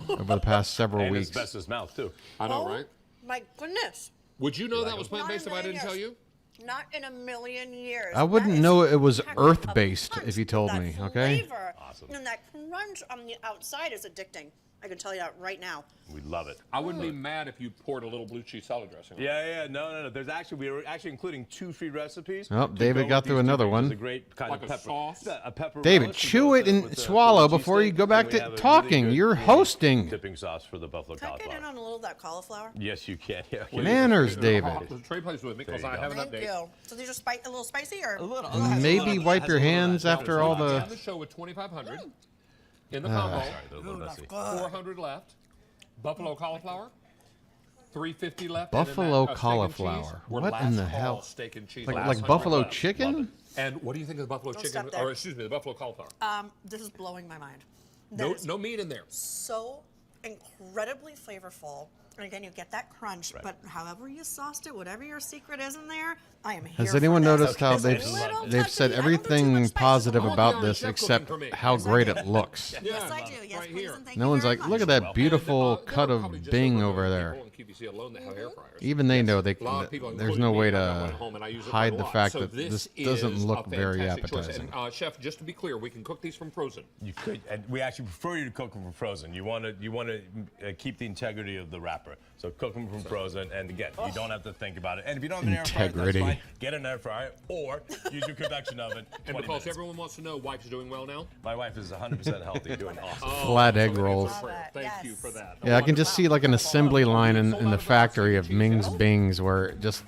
over the past several And weeks. it's best his mouth too. I know, right? My goodness. Would you know You that like was them? plant-based if I didn't tell you? Not in a million years. I wouldn't That is know it was packed of earth-based punch. if you told That me, okay? flavor And that crunch on the outside is addicting. I can tell you that right now. We love it. I wouldn't be mad if you poured a little blue cheese salad dressing on it. Yeah, no. There's actually, we were actually including 2 free recipes. Oh, to David go got with through these another dippings. one. There's a great kind Like of a pepper. sauce? A pepper David, relish chew with it and the swallow cheese before you steak, go back and we to have a talking. really You're good hosting. dipping sauce for the buffalo Can I get in cauliflower. on a little of that cauliflower? Yes, you can. Yeah, Manners, David. Trey plays with me because There you I have an Thank update. you. So these are a little spicy or? Maybe wipe your hands after all I the. end the show with 2,500 in the combo. Sorry, they're a little messy. 400 left. Buffalo cauliflower. 350 left. Buffalo and then cauliflower. We're What last in the call hell? Steak and cheese. Like Last 100 buffalo left. chicken? And what do you think of the buffalo Don't chicken? stop there. Or excuse me, the buffalo cauliflower. This is blowing my mind. No, That is no meat in there. so incredibly flavorful. And again, you get that crunch, but however you sauced it, whatever your secret is in there, I am here Has for anyone that. noticed how It's a they've little they've said touchy. I don't do too everything much spice. positive Oh, about yeah, this chef except cooking for me. how great it looks? Yes, I do. Yes, right please, here. and thank No you one's very like, much. look at that beautiful There cut are of probably just Bing over over 100 there. people in QVC alone that have air fryers. Even they know they. A lot of people, There's including no me, way have got one to at home and I use it hide quite a the lot. fact So that this is doesn't a look very fantastic choice. appetizing. And, Chef, just to be clear, we can cook these from frozen. You could, and we actually prefer you to cook them from frozen. You want to keep the integrity of the wrapper. So cook them from frozen, and again, you don't have to think about it. And if you don't have an air fryer, that's Integrity. fine. Get an air fryer or use your convection oven. And 20 because minutes. everyone wants to know, wife's doing well now? My wife is 100% healthy, doing awesome. Flat egg rolls. Thank you for that. Yeah, I can just see like an assembly line in the factory of Ming's Bings where just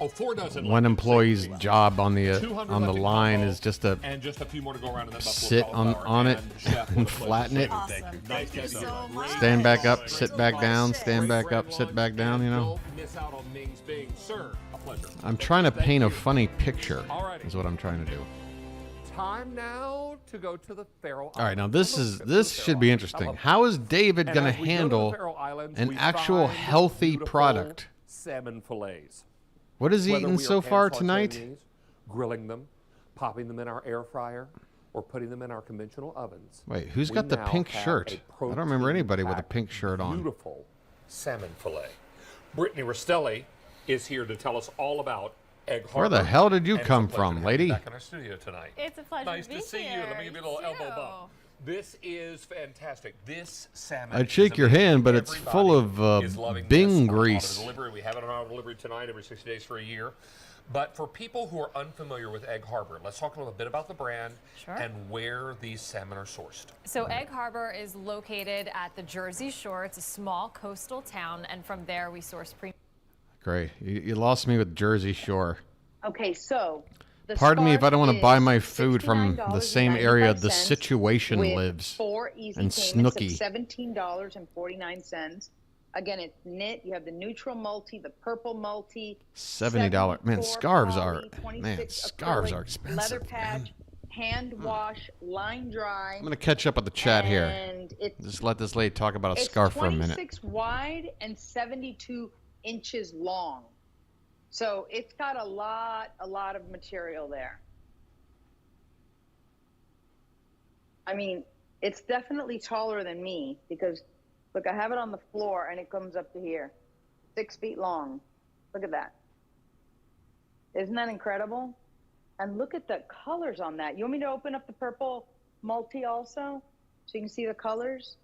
Oh, 4 dozen one left. employee's job on the 200 left in line combo, is just to and just a few more to go around in that buffalo sit cauliflower. on it And Chef, and what a pleasure. flatten it. Awesome. Thank you. Thank you Nice to so have you. much. Stand back up, sit back down, stand back up, sit back down, you know. Don't miss out on Ming's Bing. Sir, a pleasure. I'm trying to paint a funny picture, Alrighty. is what I'm trying to do. Time now to go to the Faroe Islands. All right, now this should be interesting. How is David And going to as we go to the handle Faroe Islands, an we actual find healthy beautiful product? Salmon fillets. What has he Whether eaten we are so far pan-sautéing tonight? these, grilling them, popping them in our air fryer, or putting them in our conventional ovens. Wait, who's we got the now pink have shirt? a I don't remember anybody with a protein-packed, pink shirt on. Beautiful salmon fillet. Brittany Rastelli is here to tell us all about Egg Harbor. Where the hell did you and it's come a pleasure from, to have lady? you back in our studio tonight. It's a pleasure Nice to be to see here. you. Let me give you a little You elbow too. bump. This is fantastic. This salmon. I'd shake is your amazing. hand, but it's full of is loving Bing this on auto grease. delivery. We have it on auto delivery tonight, every 60 days for a year. But for people who are unfamiliar with Egg Harbor, let's talk a little bit about the brand and where these salmon are sourced. So Egg Harbor is located at the Jersey Shore. It's a small coastal town, and from there we source premium. Great. You lost me with Jersey Shore. Okay, so the Pardon me if I don't want to scarf buy is my food from the same area the $69.95 situation with lives. 4 easy And payments Snooki. of $17.49. Again, it's knit. You have the neutral multi, the purple multi. $70. Man, 74 scarves are poly, 26 scarves acrylic, are expensive. Leather patch, hand wash, line dry. I'm gonna catch up with the chat here. And it's Just let this lady talk about a it's scarf for a minute. 26 wide and 72 inches long. So it's got a lot of material there. I mean, it's definitely taller than me because, look, I have it on the floor and it comes up to here. 6 feet long. Look at that. Isn't that incredible? And look at the colors on that. You want me to open up the purple multi also so you can see the colors?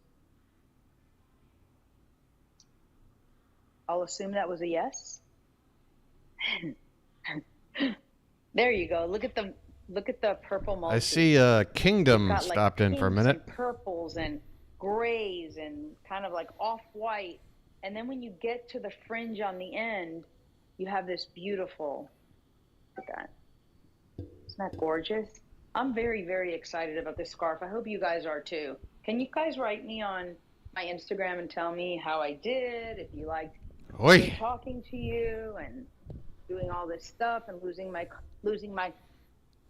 I'll assume that was a yes. There you go. Look at the purple multi. I see Kingdom It's got, like, stopped in for a pinks minute. and purples and grays and kind of like off-white. And then when you get to the fringe on the end, you have this beautiful, look at that. Isn't that gorgeous? I'm very, very excited about this scarf. I hope you guys are too. Can you guys write me on my Instagram and tell me how I did, if you liked me talking to you and doing all this stuff and losing my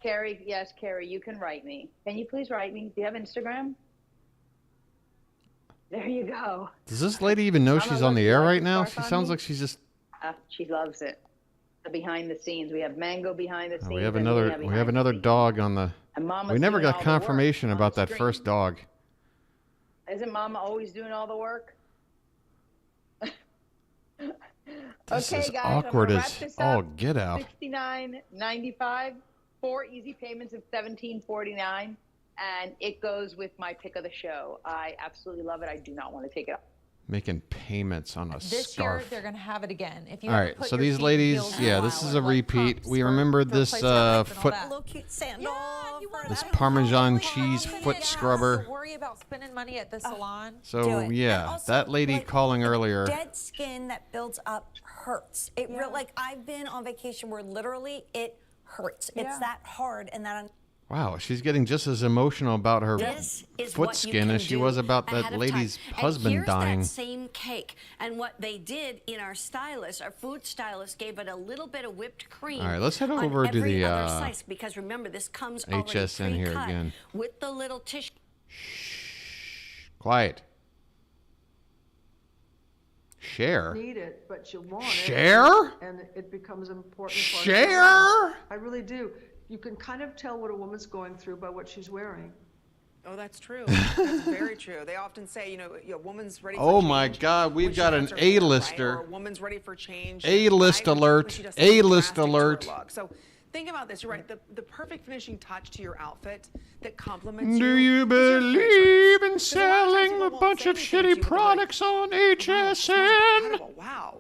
Carrie, yes, Carrie, you can write me. Can you please write me? Do you have Instagram? There you go. Does this lady even know Mama, she's on look, the you air like right the now? scarf She on sounds me? like she's just. She loves it. The behind the scenes. We have Mango behind the scenes. We have and another. behind We have the another scenes. dog on the. And Mama's We never doing all got the work confirmation on about the that screen. first dog. Isn't Mama always doing all the work? This okay, is guys, awkward I'm gonna as wrap this all up. get out. $69.95, 4 easy payments of $17.49, and it goes with my pick of the show. I absolutely love it. I do not want to take it off. Making payments on a This scarf. year, they're going to have it again. If you All ever right, put so your these feet in ladies, heels yeah, in a this while, is a like repeat. pumps We for- remember for this places like and all foot, that. Little cute sandal. this Parmesan cheese foot scrubber. So worry about spending money at the salon. So yeah, that lady calling earlier. Dead skin that builds up hurts. It like I've been on vacation where literally it hurts. It's that hard and that. Wow, she's getting just as emotional about her This is foot what you skin can as she do was about ahead that of lady's time. husband and here's dying. That same cake, and what they did in our stylist, our food stylist, gave it a little bit of whipped cream. All right, let's head on over to every the, other slice, because remember this comes already HSN here pre-cut again. with the little tissue. Quiet. Cher. Need it, but you want Cher? it, and it becomes an important part. Cher? Of I really do. You can kind of tell what a woman's going through by what she's wearing. Oh, that's true. That's very true. They often say, a woman's ready for Oh change my God, we've when she got an gets her hair, right? A-lister. Or a woman's ready for change. A-list right? alert. When she does something A-list drastic to her alert. look. So think about this. You're right. The perfect finishing touch to your outfit that complements Do you. you believe in selling a bunch of shitty products on HSN? Incredible. Wow.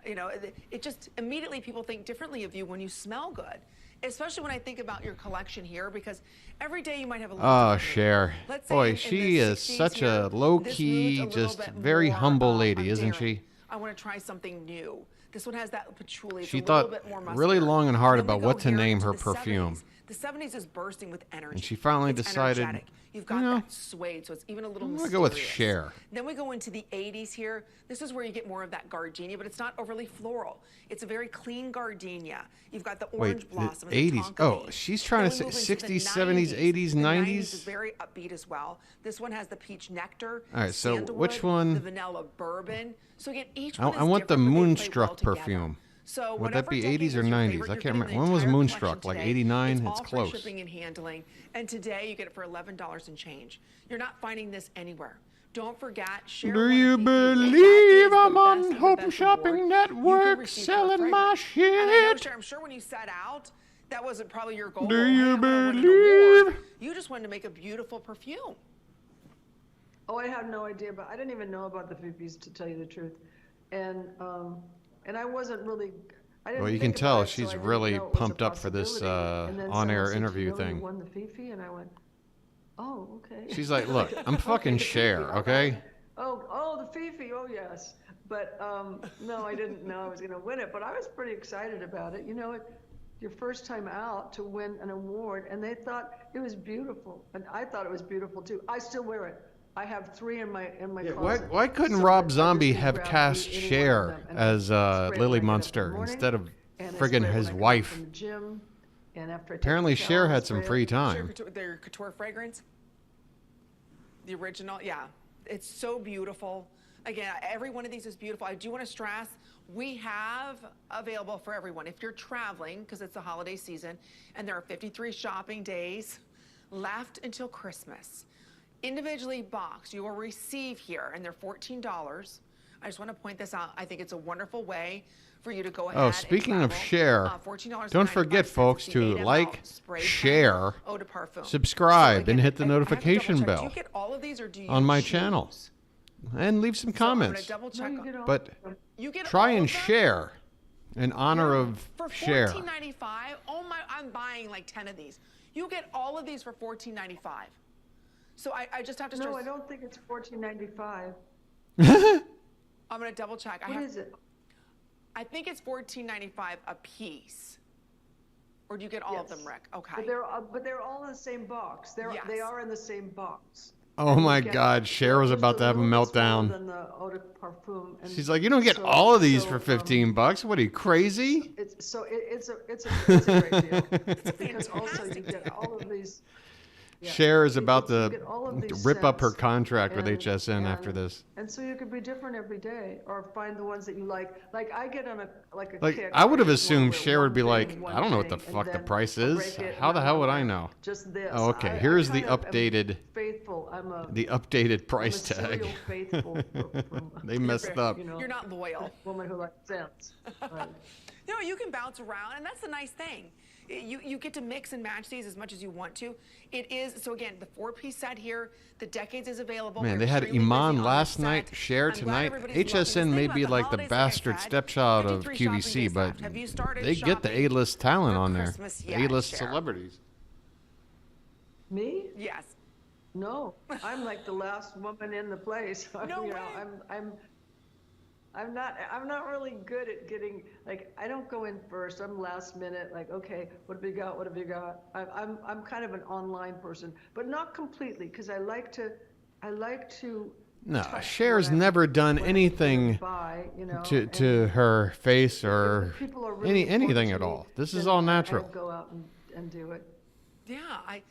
It just immediately people think differently of you when you smell good. Especially when I think about your collection here, because every day you might have a little Oh, different mood. Cher. Let's say Boy, in she the is 60s such here, a this mood's low-key, a little just bit very more, humble lady, I'm isn't daring. she? I want to try something new. This one has that patchouli. It's She a little thought bit more really muscular. long and hard Then we about go what to here name into her the perfume. 70s. The 70s is bursting with energy. And she finally It's decided, energetic. You've got that suede, so it's even a little I'm mysterious. going to go with Cher. Then we go into the 80s here. This is where you get more of that gardenia, but it's not overly floral. It's a very clean gardenia. You've got the orange Wait, blossom the and the 80s. tonka Oh, bean. she's trying to Then say we move into 60s, the 70s, 80s, The 90s 90s? is very upbeat as well. This one has the peach nectar, All right, so sandalwood, which one- the vanilla bourbon. So again, each I, one is I want the different, but they play well Moonstruck together. perfume. So Would that be whatever 80s or decade is your 90s? favorite, I you're can't remember. getting the When was entire Moonstruck? collection Like today. 89? It's It's all free close. shipping and handling. And today you get it for $11 and change. You're not finding this anywhere. Don't forget, Cher Do won a you Beauty Award. That believe is the I'm best on of the Home best Shopping award. You can Network receive her selling my fragrance. And I know, shit? Cher, I'm sure when you set out, that wasn't probably your goal. Do Hey, you I'm gonna win an believe? award. You just wanted to make a beautiful perfume. Oh, I had no idea, but I didn't even know about the Fifis, to tell you the truth, and I wasn't really. I didn't Well, you can think about tell it, so I she's didn't really know it was a pumped up for this possibility. And then on-air someone said, interview "You know, thing. You won the Fifi, and I went, oh, okay. She's like, look, I'm fucking Okay, Cher, Fifi, all okay? right. Oh, the Fifi, oh yes. But no, I didn't know I was going to win it, but I was pretty excited about it. Your first time out to win an award, and they thought it was beautiful, and I thought it was beautiful too. I still wear it. I have 3 in my closet. Why couldn't So Rob I Zombie just have grab cast any one of Cher them, and as I spray it Lily when I get up in the Munster morning, instead of and I spray friggin' it when his I come wife? from the gym, and after I take Apparently a Cher shower, had some spray free it. time. Their couture fragrance, the original, yeah, it's so beautiful. Again, every one of these is beautiful. I do want to stress, we have available for everyone. If you're traveling, because it's the holiday season, and there are 53 shopping days left until Christmas, individually boxed, you will receive here, and they're $14. I just want to point this out. I think it's a wonderful way for you to go ahead. Oh, and speaking of travel. Cher, $14.95 don't forget, folks, the to 8 like, ml spray share, pen, eau de parfum. subscribe, So and again, hit the I have to notification double check. bell Do you get all of these, or do you on my choose? channel. And leave some comments. So I'm gonna double check. But You get try all and of them? share in honor of For Cher. $14.95, oh my, I'm buying like 10 of these. You get all of these for $14.95. So I just have to start. No, I don't think it's $14.95. I'm gonna double check. What is it? I think it's $14.95 a piece. Or do you get all of them, Rick? Okay. But they're all in the same box. They are in the same box. Oh my God, Cher was about to have a meltdown. Than the eau de parfum. And She's like, you don't get so- all of these so, for 15 bucks. What are you, crazy? It's a great deal because also you get all of these. Yeah. Cher is about You to get all of these rip up her scents, contract with and- HSN after this. And so you could be different every day, or find the ones that you like. Like I get on a Like, kick. I would have just wanna assumed wear Cher would one be thing, like, one I don't know what the thing, fuck and the then price I'll is. break it, How and the then hell I'll would I wear know? Just this. Oh, okay, I here's the kind of am updated faithful. the updated price I'm a tag. serial faithful They messed up. You know, You're not loyal. Woman who likes scents. Right. You know, you can bounce around, and that's the nice thing. You get to mix and match these as much as you want to. It is, so again, the 4-piece set here, the Decades is available. Man, We're they had extremely Iman busy on last this night, set. Cher I'm glad tonight. everybody's loving this. HSN Think may about be the like the holidays, bastard I said. stepchild of 53 shopping QVC, days but left. Have you started they get the shopping A-list talent for on there. Christmas yet, A-list Cher? celebrities. Me? Yes. No, I'm like the last woman in the place. No way. I'm not really good at getting, like, I don't go in first. I'm last minute, like, okay, what have you got? What have you got? I'm kind of an online person, but not completely, because I like to No, touch Cher's what I'm- never done what I'm anything buy, you know, to her face or people are really anything important at to me, all. This then is all I natural. go out and do it. Yeah, I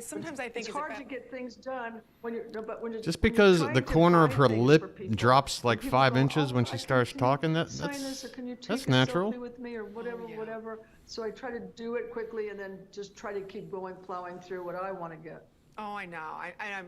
sometimes I think it's hard to get things done when you're, no, but when you're Just when you're because trying the to corner of buy her things for lip people, drops like people 5 go, inches "Oh, when she starts talking, sign this, or can you take that's a natural. selfie with me, or whatever, whatever. So I try to do it quickly and then just try to keep going, plowing through what I want to get. Oh, I know.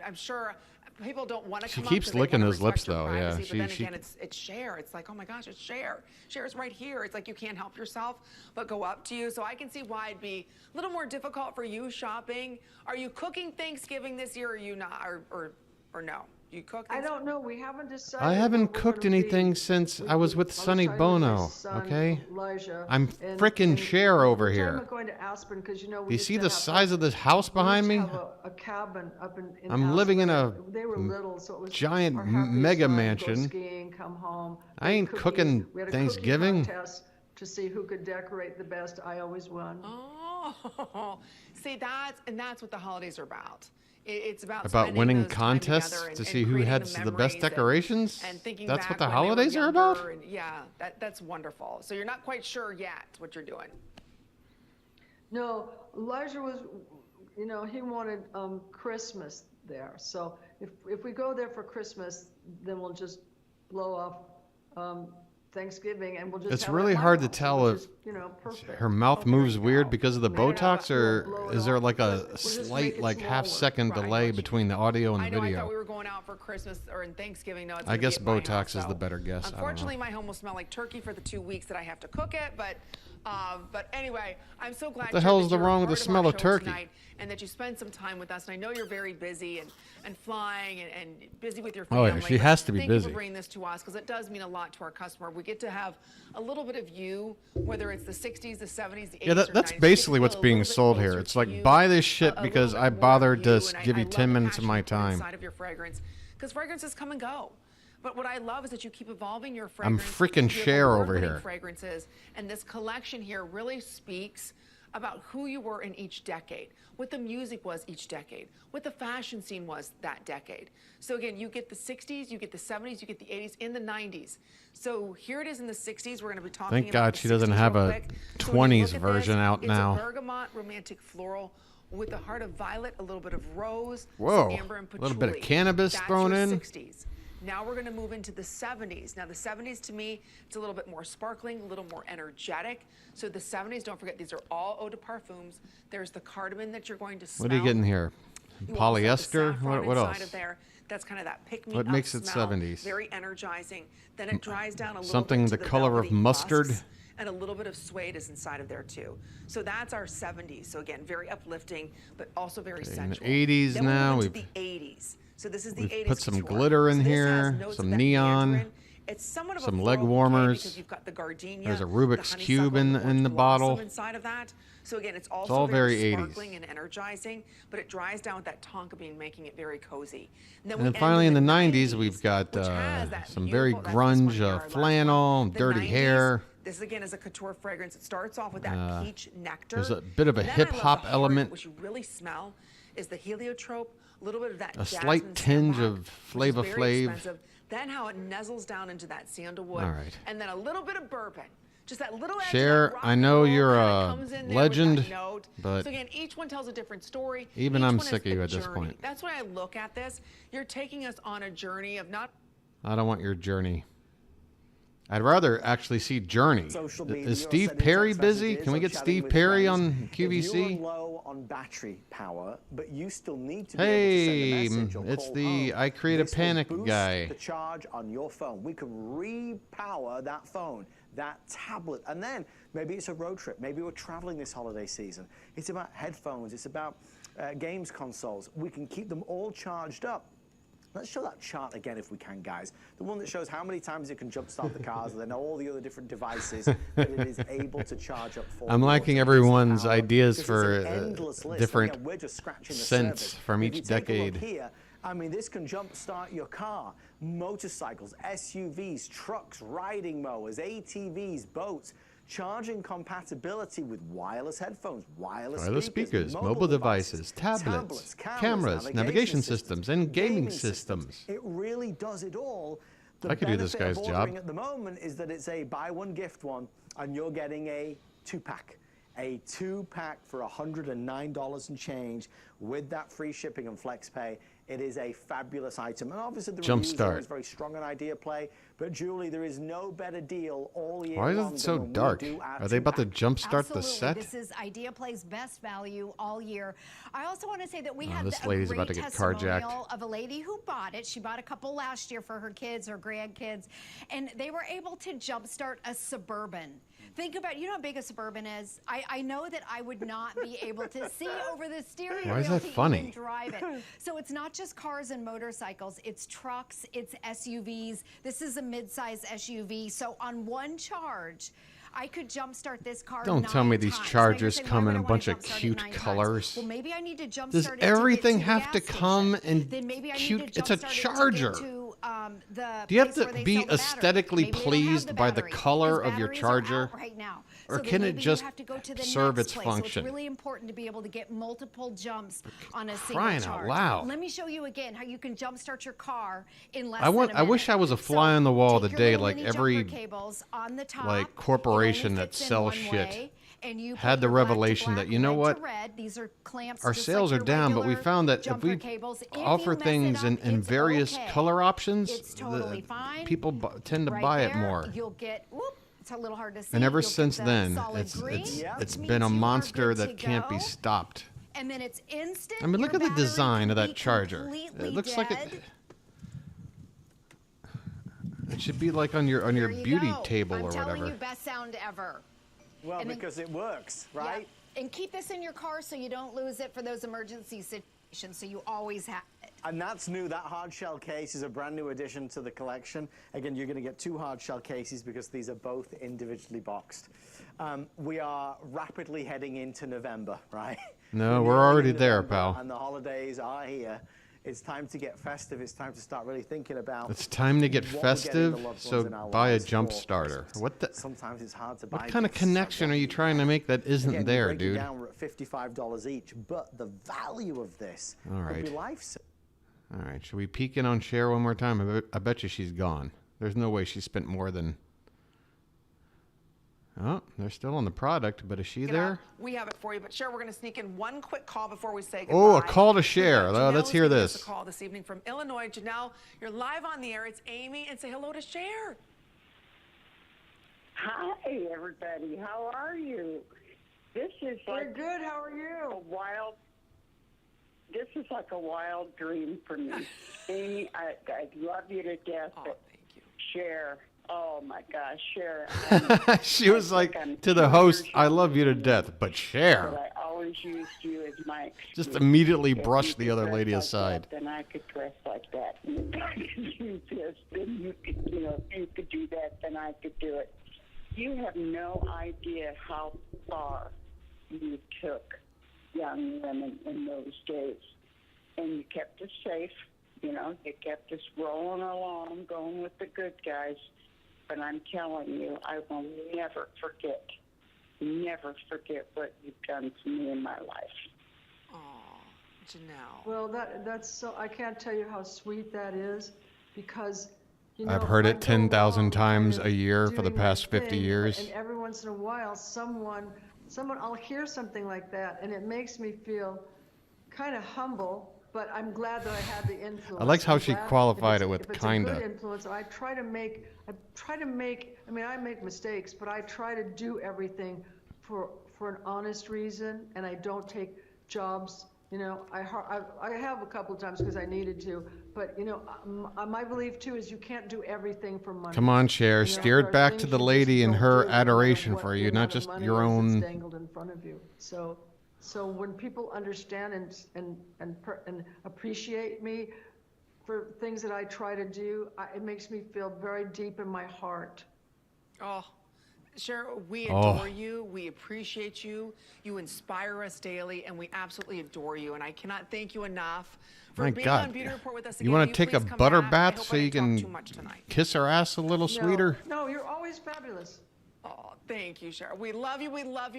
I'm sure people don't want to She come up keeps 'cause they again, wanna those lips, respect your though, yeah, privacy, she- but then she- again, it's Cher. It's like, oh my gosh, it's Cher. Cher's right here. It's like you can't help yourself but go up to you. So I can see why it'd be a little more difficult for you shopping. Are you cooking Thanksgiving this year, or are you not, or no? You cook? I don't know. We haven't decided. I haven't what we're cooked gonna be. anything since I was with Sonny talking with my Bono, son, okay? Elijah, I'm and- frickin' and Cher over we're talking here. about going to Aspen, 'cause, you know, we Do you used see to the have size of this house behind me? have a cabin up in I'm living in a They were little, so it was giant our happiest mega time, mansion. Go skiing, come home. I bake ain't cookies. cooking We had a Thanksgiving. Cookie contest to see who could decorate the best. I always won. Oh, see, that's what the holidays are about. It's about About winning spending those time together contests and- to and see who creating had the the best memories decorations? and thinking That's back what the when they were holidays are about? younger, and yeah, that's wonderful. So you're not quite sure yet what you're doing. No, Elijah was, you know, he wanted Christmas there. So if we go there for Christmas, then we'll just blow off Thanksgiving, and we'll just. It's have really it at my hard to house, tell which if is, you know, perfect. her mouth moves weird because of the Botox, or is there like a just slight, make it like smaller. half-second delay between the audio and I the know. I video? thought we were going out for Christmas or in Thanksgiving. No, it's I gonna guess be at my Botox house, is so. the better guess. I don't know. Unfortunately, my home will smell like turkey for the 2 weeks that I have to cook it. But anyway, I'm so glad. What the Cher, hell's that the you're wrong a with the part our smell of show turkey? tonight, and that you spend some time with us. And I know you're very busy and flying and busy with your family. Oh, yeah, she but has to be thank you busy. for bringing this to us, because it does mean a lot to our customer. We get to have a little bit of you, whether it's the 60s, the 70s, the 80s, Yeah, or that's 90s. basically We what's feel a being little bit sold here. closer It's to like, you, buy this shit a because little I bit more bothered of to you, and give I you love 10 the minutes of passion my you put time. inside of your fragrance, because fragrances come and go. But what I love is that you keep evolving your I'm fragrance. freaking You have Cher over award-winning here. Fragrances, and this collection here really speaks about who you were in each decade, what the music was each decade, what the fashion scene was that decade. So again, you get the 60s, you get the 70s, you get the 80s, in the 90s. So here it is in the 60s. We're going to be talking Thank about God the she doesn't 60s have real a quick. So 20s when you look at version this, out now. It's a bergamot romantic floral with a heart of violet, a little bit of rose, Whoa, some amber and a little bit of patchouli. cannabis That's thrown your in. 60s. Now we're going to move into the 70s. Now the 70s, to me, it's a little bit more sparkling, a little more energetic. So the 70s, don't forget, these are all eau de parfums. There's the cardamom that you're going to smell. What are you getting here? You also have the Polyester? saffron What inside else? of there. That's kind of that pick-me-up What makes it smell. 70s? Very energizing. Then it dries down a little Something bit to the color of velvety mustard? musks, and a little bit of suede is inside of there too. So that's our 70s. So again, very uplifting, but also very In the sensual. 80s Then we now, move into we've- the 80s. So this is the We've 80s put some couture. glitter in So this has here, notes some of that neon, mandarin. It's somewhat of a some leg floral bouquet warmers. because you've got the gardenia, There's a the Rubik's honeysuckle, cube in the the orange blossom bottle. inside of that. So again, it's also all very very 80s. sparkling and energizing, but it dries down with that tonka bean, making it very cozy. And we then end finally in the 90s, 90s, we've got which has that some very beautiful- that's this one grunge here, our last flannel, one. The dirty 90s, hair. This again is a couture fragrance. It starts off with that peach nectar. There's a bit of a And then I love hip-hop the heart, element. What you really smell is the heliotrope, a little bit of that A slight jasmine tinge sambac, of which is Flava very Flav. expensive. Then how it nuzzles down into that sandalwood. All right. And then a little bit of bourbon. Just that little edge of Cher, that rock I and know roll you're kinda a comes in there with that legend, note. but so again, each one tells a different story. even Each I'm one sick is of you a at this journey. point. That's why I look at this. You're taking us on a journey of not. I don't want your journey. I'd rather actually see Journey. Social media, Is or Steve sending Perry text busy? messages Can we or get chatting Steve with Perry friends. on If you're QVC? low on battery power, but you still need to be able Hey, to send a message or it's call the home, I Create a this will Panic boost guy. the charge on your phone. We can repower that phone. that tablet. And then maybe it's a road trip. Maybe we're traveling this holiday season. It's about headphones. It's about games consoles. We can keep them all charged up. Let's show that chart again if we can, guys. The one that shows how many times it can jumpstart the cars and then all the other different devices that it is able to charge up for. I'm liking everyone's ideas for different Again, we're just scratching the scents surface. from If you each take a look decade. here, I mean, this can jumpstart your car, motorcycles, SUVs, trucks, riding mowers, ATVs, boats, charging compatibility with wireless headphones, wireless speakers, mobile devices, tablets, cameras, navigation systems, and gaming systems. It really does it all. I could do this benefit of guy's ordering job. at the moment is that it's a buy one, gift one, and you're getting a two-pack. A two-pack for $109 and change with that free shipping and flex pay. It is a fabulous item. And obviously the reviews are always very strong on Idea Play. But Julie, there is no better deal all year Why long is it so than when we dark? do our Are they about to two-pack. jumpstart the set? This is Idea Play's best value all year. I also want to say that we Oh, had this a lady's great about to get testimonial carjacked. of a lady who bought it. She bought a couple last year for her kids, her grandkids, and they were able to jumpstart a Suburban. Think about, you know how big a Suburban is? I know that I would not be able to see over the steering Why is wheel that to funny? even drive it. So it's not just cars and motorcycles, it's trucks, it's SUVs. This is a mid-size SUV. So on one charge, I could jumpstart this car Don't tell me these Chargers come in a bunch of cute colors. Well, maybe I need to jumpstart Does it everything to get to have to come in then maybe I cute? Need to It's a jumpstart Charger. It to get to, the Do you have place to where they be sell the battery. aesthetically Maybe they don't have pleased the by the battery, color because of your batteries are Charger? out right now. Or So then can it maybe you just have to go to the serve next its place. function? So it's really important to be able to get multiple jumps on a single Crying out charge. loud. Let me show you again how you can jumpstart your car in less I than a minute. wish I was a fly on the wall Take your today, little like mini every jumper cables on the top. like corporation that fits in sells one shit way, and you had put the your black to revelation black, that, you know red what, to red. These are clamps our just sales like are your down, but we regular found that if jumper we cables. If offer you mess it things up, in it's various okay. color options, It's totally fine. people tend to Right buy it there, more. You'll get, whoop, it's a little hard to see. And ever You'll get since the then, solid it's green, it's which been a means you are monster good that to can't be go. stopped. And then it's instant. I mean, look Your at the battery design can of that be charger. completely It looks like dead. it should be like on your There you beauty go. table I'm or telling whatever. you, best sound ever. Well, And then- because it works, right? Yeah. And keep this in your car so you don't lose it for those emergency situations, so you always have it. And that's new. That hard shell case is a brand new addition to the collection. Again, you're going to get 2 hard shell cases because these are both individually boxed. We are rapidly heading into November, right? No, We're we're already nearly in there, November, pal. And the holidays are here. It's time to get festive. It's time to start really thinking about. It's time to get what we're getting the festive, loved so ones in our buy a lives jump for. starter. What the? Sometimes it's hard to buy. What kind of gifts. connection are you trying to make that isn't Again, there, break it dude? down, we're at $55 each, but the value of this All could right. be life-saving. All right, should we peek in on Cher one more time? I bet you she's gone. There's no way she spent more than. Oh, they're still on the product, but is she there? We have it for you, but Cher, we're going to sneak in one quick call before we say goodbye. Oh, a call to Cher. Let's Janelle's hear giving us this. A call this evening from Illinois. Janelle, you're live on the air. It's Amy, and say hello to Cher. Hi, everybody. How are you? This is like We're good. How are you? This is like a wild dream for me. Amy, I love you to death. Oh, but thank you. Cher, oh my gosh, Cher. She was like to the host, "I love you to death," but Cher But I always used you as my excuse. just immediately If you brushed could the other dress lady like aside. that, then I could dress like that. And if I could do this, then you could, if you could do that, then I could do it. You have no idea how far you took young women in those days. And you kept us safe, you kept us rolling along, going with the good guys. But I'm telling you, I will never forget what you've done for me in my life. Oh, Janelle. Well, that's so. I can't tell you how sweet that is, because. I've heard I it go 10,000 along times kind a of year for the doing my past 50 thing, years. And every once in a while, someone, I'll hear something like that, and it makes me feel kind of humble. But I'm glad that I had the influence. I liked how I'm she glad qualified if it with if it's kinda. a good influence. I try to make. I mean, I make mistakes, but I try to do everything for an honest reason, and I don't take jobs You know, I have a couple of times because I needed to, but you know, my belief too is you can't do everything for money. Come on, Cher. You know, Steer there it are back things to the you just lady and don't her do, no matter adoration what for the you, not amount of just money your is that's own. dangled in front of you. So when people understand and appreciate me for things that I try to do, it makes me feel very deep in my heart. Oh, Cher, we Oh. adore you. We appreciate you. You inspire us daily, and we absolutely adore you. And I cannot thank you enough for My being God. on Beauty Report with us again. You want to take a please come butter back? I bath hope so I you didn't talk too can much tonight. kiss her ass a little sweeter? No, you're always fabulous. Oh, thank you, Cher. We love you,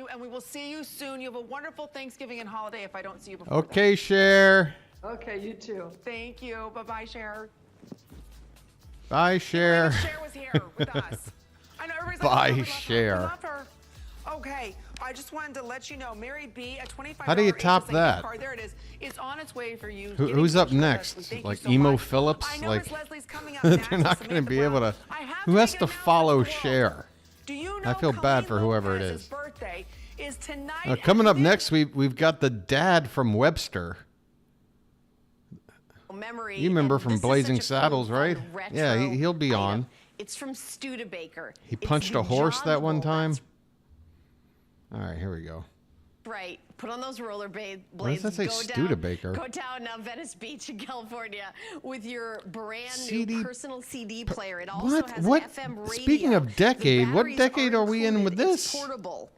and we will see you soon. You have a wonderful Thanksgiving and holiday if I don't see you before Okay, Cher. Okay, you too. Thank you. Bye-bye, Cher. Bye, Cher. Cher was here with us. I know everybody's Bye, like, oh, we Cher. love her. Okay, I just wanted to let you know, Mary B, a $25 How do you top HSA that? card. There it is. It's on its way for you. Who's up next? Like Emo Phillips? I know Like Miss Leslie's coming up they're next, not Samantha going to be Brown. able to. I have Who to has make to an announcement follow to the world. Cher? Do you know I feel bad for whoever it Lopez's is. birthday is tonight? Coming up next, we've got the dad from Webster. Memory. You remember and from this is Blazing such a cool, Saddles, right? fun, retro Yeah, he'll be item. on. It's from Studebaker. He It's punched the a horse jog that one roll. time. All right, here we go. Right. Put on those roller blades. Why does that say Studebaker? Go down Venice Beach in California with your brand CD new personal CD player. It also What? has What? an FM radio. Speaking of decade, what decade are we in with It's this? portable.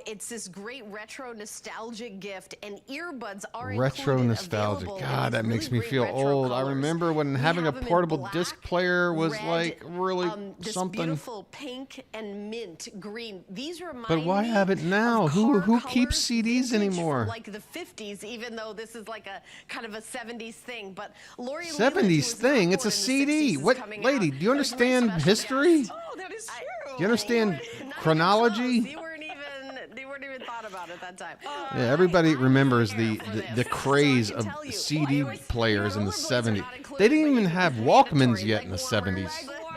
It's this great retro nostalgic gift, and earbuds are Retro included, nostalgia. available in God, these that makes really me great feel retro old. I colors. remember when We having a have 'em in portable black, disc player was red, like really this something. beautiful pink and mint green. These remind But why me have it now? of Who car keeps CDs colors, vintage anymore? from, like the 50s, even though this is like a kind of a 70s thing. But Lori Leland, 70s who was not thing. It's a born in the 60s, CD. is What, coming lady? out. Do you understand history? Oh, that is true. Do you understand chronology? You weren't even thought about it that time. Yeah, everybody remembers the craze of CD players in the 70s. They didn't even have Walkmans yet in the 70s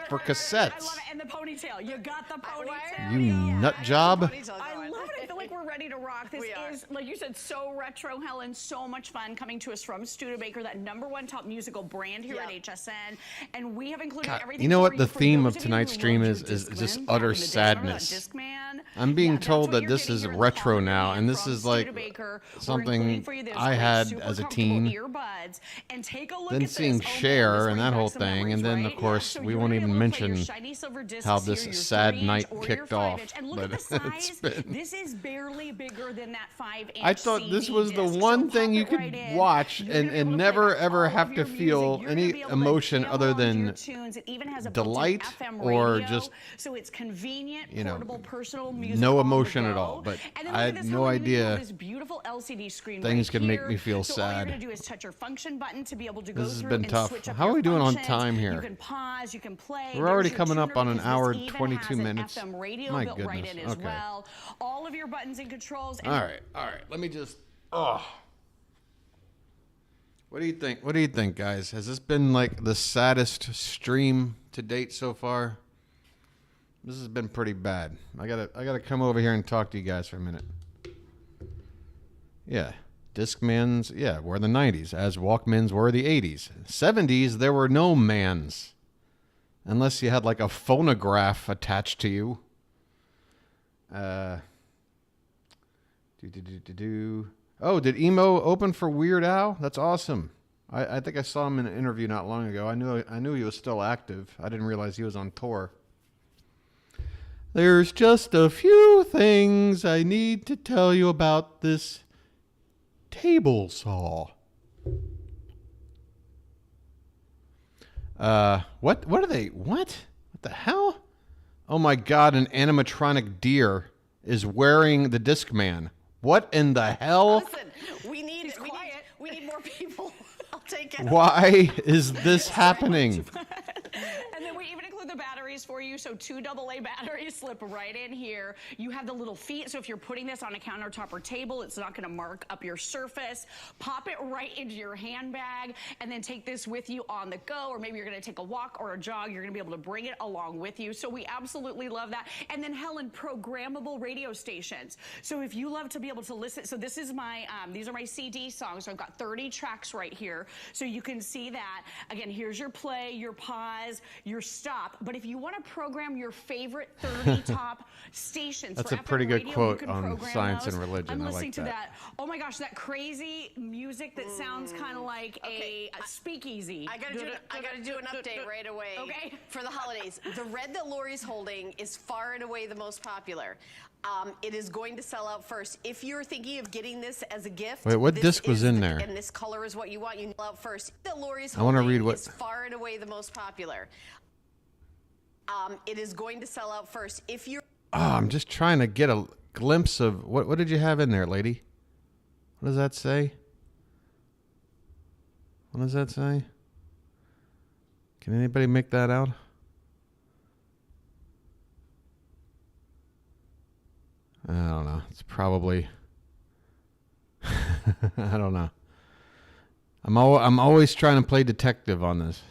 for cassettes. And the ponytail. You got the ponytail. You nut job. I love it. I feel like we're ready to rock. This is, like you said, so retro, Helen. So much fun coming to us from Studebaker, that #1 top musical brand here at HSN. And we have included God, everything. you know for what the for theme those of you tonight's who stream loved is? your Is Discman just back utter in the day. Remember that sadness. Discman? I'm being Yeah, told that's what that you're this getting is here in the retro holiday now, and this from is like Studebaker. We're something including for you those I great, had super as a comfortable teen. Earbuds. And take a look Then at seeing this. Oh, man, Cher this and brings that back whole some thing, and memories, then right? of course So we you're won't gonna be even able to play your mention shiny silver discs how here, this your sad 3-inch night or your kicked off. 5-inch. And look But at the it's size. been. This is barely bigger than that 5-inch. I thought this CD was the disc. one So thing pop you it could right in. watch You're gonna be able and to never play ever all have of to your feel music. You're gonna any be able to emotion download other your than tunes. It even has a built-in delight FM or radio, just so it's convenient, you know, portable, personal music no on the emotion go. at all. But And then I look at had this, no Helen, you have idea this beautiful LCD screen things right could make here. me feel So all you're sad. gonna do is touch your function button to be able to go This has through been and tough. switch up How are your we doing on functions. time here? You can pause, you can play. We're already There's your coming up tuner on an because hour this and even 22 has an minutes. FM radio My built right goodness. in as Okay. well. All of your buttons and controls. And All right. Let me just. Oh. What do you think? What do you think, guys? Has this been like the saddest stream to date so far? This has been pretty bad. I gotta come over here and talk to you guys for a minute. Yeah. Discmans, yeah, were the 90s, as Walkmans were the 80s. 70s, there were no mans. Unless you had like a phonograph attached to you. Oh, did Emo open for Weird Al? That's awesome. I think I saw him in an interview not long ago. I knew he was still active. I didn't realize he was on tour. There's just a few things I need to tell you about this table saw. What are they? What the hell? Oh my God, an animatronic deer is wearing the Discman. What in the hell? Listen, we need more people. I'll take it. Why is this happening? And then we even include the batteries for you. So 2 AA batteries slip right in here. You have the little feet, so if you're putting this on a countertop or table, it's not gonna mark up your surface. Pop it right into your handbag and then take this with you on the go, or maybe you're gonna take a walk or a jog. You're gonna be able to bring it along with you. So we absolutely love that. And then Helen, programmable radio stations. So if you love to be able to listen, so this is my, these are my CD songs. So I've got 30 tracks right here. So you can see that. Again, here's your play, your pause, your stop. But if you want to program your favorite 30 top stations, That's for a pretty FM good radio, quote you can on program science those. and religion. I'm I listening like to that. that. Oh my gosh, that crazy music that sounds kind of like a speakeasy. I gotta do an update right away. Okay. For the holidays, the red that Lori's holding is far and away the most popular. It is going to sell out first. If you're thinking of getting this as a gift, Wait, what this disc was is in the- there? And this color is what you want. You know out first. That Lori's I wanna holding read what- is far and away the most popular. It is going to sell out first. If you're Oh, I'm just trying to get a glimpse of what did you have in there, lady? What does that say? What does that say? Can anybody make that out? I don't know. It's probably I don't know. I'm always trying to play detective on this.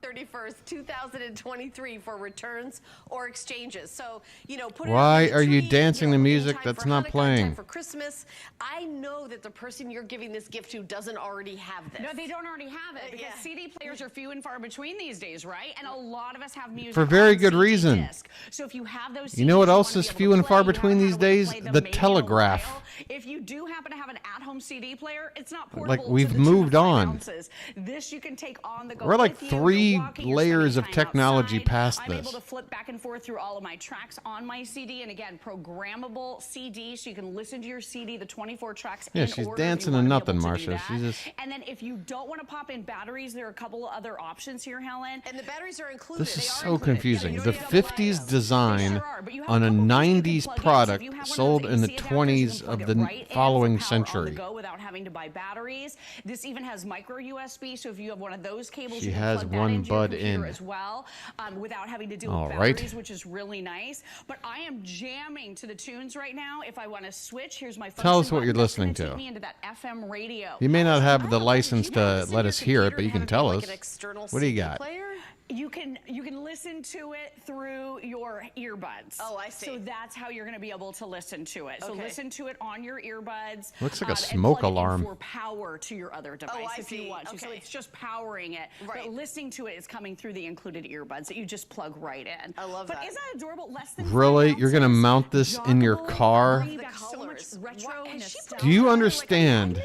31st, 2023 for returns or exchanges. So, you know, put it Why on the are you tree, dancing to in music time that's for not Hanukkah, playing? time for Christmas. I know that the person you're giving this gift to doesn't already have this. No, they don't already have it because CD players are few and far between these days, right? And a lot of us have music For very on good CD reason. disc. So if you have those You know what CDs else wanna is be able few to and far play, you between wanna these know how to days? play them The maybe in a telegraph. while. If you do happen to have an at-home CD player, it's not portable. Like to we've the tune of moved 5 on. ounces. This you can take on the go. We're like with you. 3 You're walking, you're layers spending of time technology outside. past I'm this. able to flip back and forth through all of my tracks on my CD, and again, programmable CD, so you can listen to your CD, the 24 tracks. Yeah, in she's order if you dancing to wanna be nothing, able to do Marcia. that. She's just And then if you don't want to pop in batteries, there are a couple of other options here, Helen. And the batteries are included. This is so confusing. The 50s design on a 90s product sold in the 20s of the following century. Go without having to buy batteries. This even has micro USB, so if you have one of those cables, She you can has plug that one into your bud computer in. as well, without having to deal All with right. batteries, which is really nice. But I am jamming to the tunes right now. If I want to switch, here's my Tell us function what you're button. That's gonna listening to. Take me into that FM radio. You may not have the license to let us hear it, but you can tell us. What do you got? You can listen to it through your earbuds. Oh, I see. So that's how you're going to be able to listen to it. So Okay. listen to it on your earbuds. Looks like a and smoke plug it in alarm. for power to your other device I if you see. want to. So Okay. it's just powering it. Right. But listening to it is coming through the included earbuds that you just plug right in. I love but that. isn't that adorable? Less than Really? You're going to mount this in your car? bringing back so much retro nostalgia. Do you understand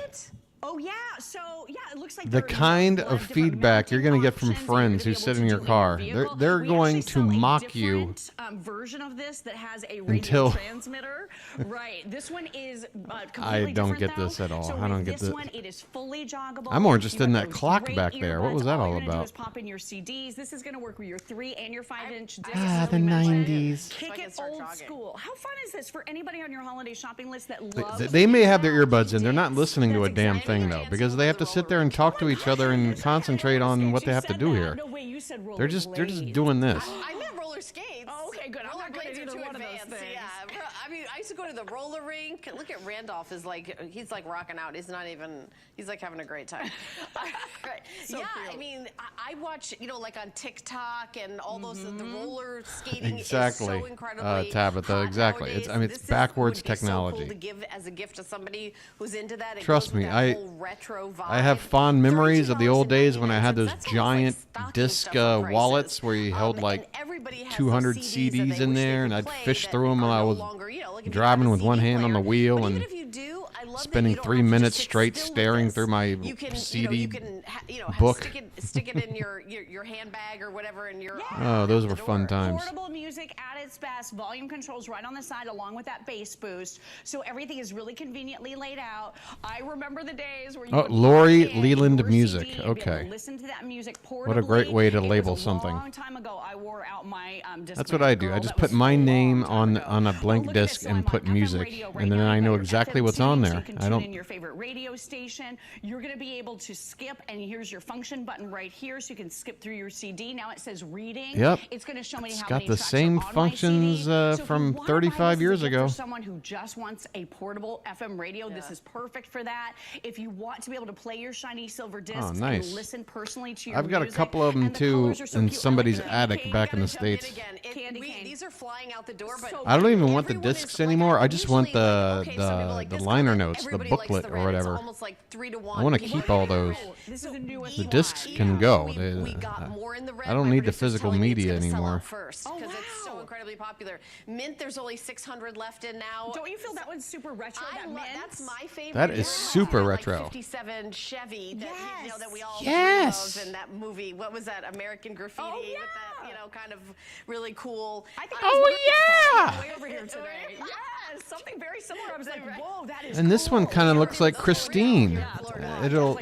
Oh yeah, so yeah, it looks like the kind of feedback you're going to get from friends who sit in your car? They're going to mock you version of this that has a radio until transmitter. Right. This one is I completely don't different, get though. this at all. So I don't with get this this. one, it is fully joggable. I'm more interested You in have that those clock great back there. What earbuds. was that all you're gonna do about? is pop in your CDs. This is going to work with your 3 and your 5-inch discs. Ah, the 90s. Kick it old school. How fun is this for anybody on your holiday shopping list that loves They may have their earbuds in. They're not listening to a damn thing, though, because they have to sit there and talk to each other and concentrate on what they have to do here. No way, you said They're just doing this. I meant roller skates. Oh, okay, good. I'm not good at Rollerblades are either too one of those advanced. things. Yeah, I mean, I used to go to the roller rink. Look at Randolph is like, he's like rocking out. He's not even, he's like having a great time. Right. So yeah, cute. I mean, I watch, you know, like on TikTok and all those, the roller skating Exactly. is so incredibly Tabitha, hot exactly. nowadays. I mean, it's This backwards would be technology. So cool to give as a gift to somebody who's into that. It Trust goes with me, that whole retro vibe. I have fond memories of the old days when I had those giant disc wallets where you held like 200 CDs in there, and I'd fish through them while I was driving with one hand on the wheel and spending 3 minutes straight staring through my CD book. Stick it in your handbag or whatever, and your Oh, those were fun times. Portable music at its best. Volume controls right on the side along with that bass boost. So everything is really conveniently laid out. I remember the days where you would Lori plug in Leland your music. CD and be able to Okay. listen to that music What a great portably. way to It was label a something. long time ago, I wore out my That's what I do. I just put my name on a blank disc and put music, and then I know exactly what's on there. You can tune in your favorite radio station. You're going to be able to skip, and here's your function button right here, so you can skip through your CD. Now it says reading. Yep. It's going to show me It's how got many the tracks same are on my functions CD. So if you from wanna 35 buy this years as a gift ago. For someone who just wants a portable FM radio, this is perfect for that. If you want to be able to play your shiny silver discs nice. and listen personally to your I've got a music, couple of them and the too colors are so in cute. somebody's attic back in the States. These are flying out the door, but I don't even want the discs anymore. I just want the liner notes, the booklet or whatever. almost like 3 to 1. I want to keep all those. This is the newest The discs can go. I don't need the physical telling me it's media gonna sell anymore. out first because it's so incredibly popular. Mint, there's only 600 left in now. Don't you feel that one's super retro? That's my favorite. That is super retro. 57 Chevy that you know that we all Yes. love in that movie. What was that? American Graffiti with that, you know, kind of really cool. I think way over here today. Yes, something very similar. I was like, whoa, that is And this one kind of looks like Christine. It'll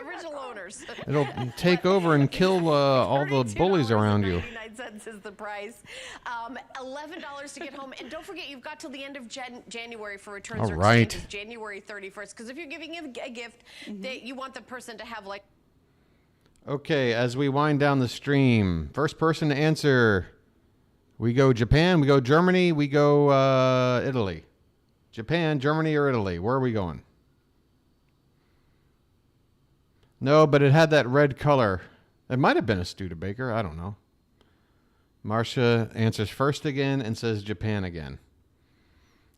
original owners. it'll take over and kill all the bullies around you. 99 cents is the price. $11 to get home. And don't forget, you've got till the end of January for returns All or right. exchanges, January 31st. Because if you're giving a gift, that you want the person to have like. Okay, as we wind down the stream, first person to answer, we go Japan, we go Germany, we go Italy. Japan, Germany, or Italy? Where are we going? No, but it had that red color. It might have been a Studebaker. I don't know. Marcia answers first again and says Japan again.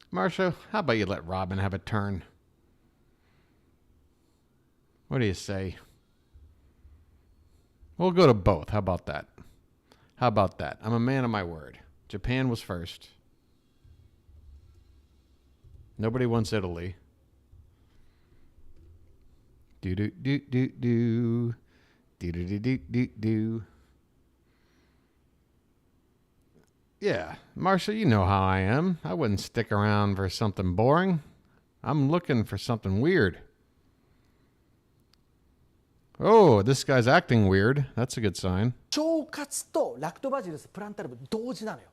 Marcia, how about you let Robin have a turn? What do you say? We'll go to both. How about that? How about that? I'm a man of my word. Japan was first. Nobody wants Italy. Do do do do do do do do do do do. Yeah, Marcia, you know how I am. I wouldn't stick around for something boring. I'm looking for something weird. Oh, this guy's acting weird. That's a good sign. 腸活とラクトバジルスプランタルブ同時なのよ。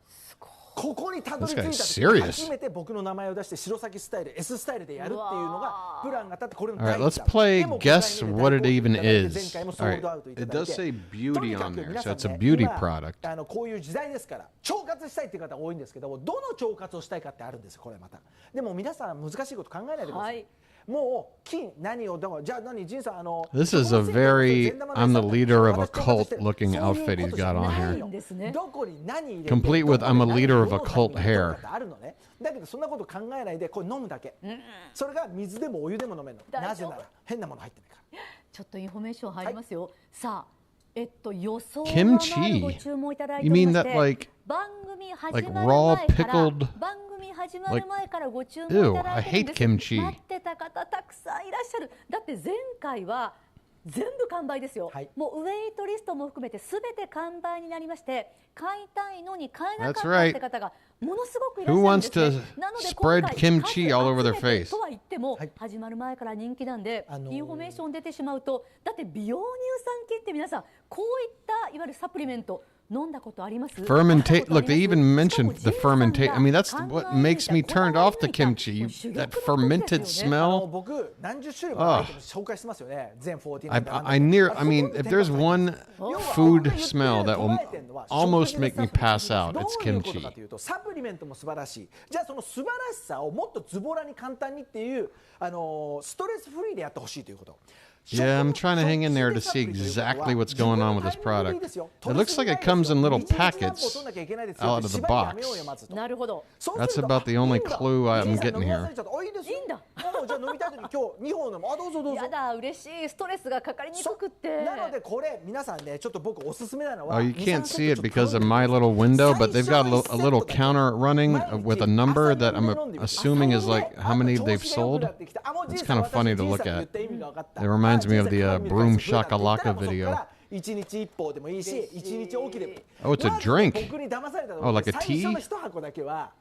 ここにたどり着いた This 時 guy's serious. 初めて僕の名前を出して白崎スタイル S スタイルでやるっていうのがプランが立ってこれの All right, 第 let's 一弾 play でも guess 5回目で what it 大好評 even いただいて is. 前回もソ All ー right, ルドアウトいた it だい does て say と beauty にか on く there, 皆 so さん it's a ね beauty 今 product. こういう時代ですから腸活したいっていう方多いんですけどもどの腸活をしたいかってあるんですよこれまたでも皆さん難しいこと考えないでください、もう金何をだからじゃあ何仁さんThis is a very I'm the leader of a cult looking outfit he's got on here. どこに何入れて Complete with I'm a leader of a cult hair. あるのねだけどそんなこと考えないでこれ飲むだけ、それが水でもお湯でも飲めるのなぜなら変なもの入ってないからちょっとインフォメーション入りますよ、さあ予想 Kimchi? ご注文いただいて You おり mean ま that して like 番組始 like まる raw 前から pickled 番組始まる like 前からご注文い ew, ただ I いてるん hate です kimchi. 待ってた方たくさんいらっしゃるだって前回は全部完売ですよ、もうウェイトリストも含めて全て完売になりまして買いたいのに買えなかったって方がものすごくいらっしゃるんですね Who wants to なので spread 今回 kimchi all over their 数集めて face? とは言っても、始まる前から人気なんで、インフォメーション出てしまうとだって美容乳酸菌って皆さんこういったいわゆるサプリメント飲んだことあります Fermentate. Look, they even mentioned the fermentate. I mean, that's what makes me turned off the kimchi. That fermented smell. 僕何十種類もアイテム紹介してますよね全14 I mean, if there's one food smell that will almost make me pass out, it's どういうこと kimchi. かというとサプリメントも素晴らしいじゃあその素晴らしさをもっとズボラに簡単にっていうストレスフリーでやってほしいということ Yeah, I'm trying to hang in there to see exactly what's going on with this product. It looks like it comes in little packets out of the box. なるほど That's about the only clue I'm getting here. いいんだじゃあ飲みたい時に今日2本飲むどうぞどうぞやだ嬉しいストレスがかかりにくくってなのでこれ皆さんねちょっと僕おすすめなのは Oh, you can't see it because of my little window, but they've got a little counter running with a number that I'm assuming is like how many they've sold. It's kind of funny to look at. It reminds me of the Broom Shakalaka video. 1日1本でもいいし1日おきでもいい Oh, it's a drink. 僕に騙されたの Oh, は like a 最初 tea? の1箱だけは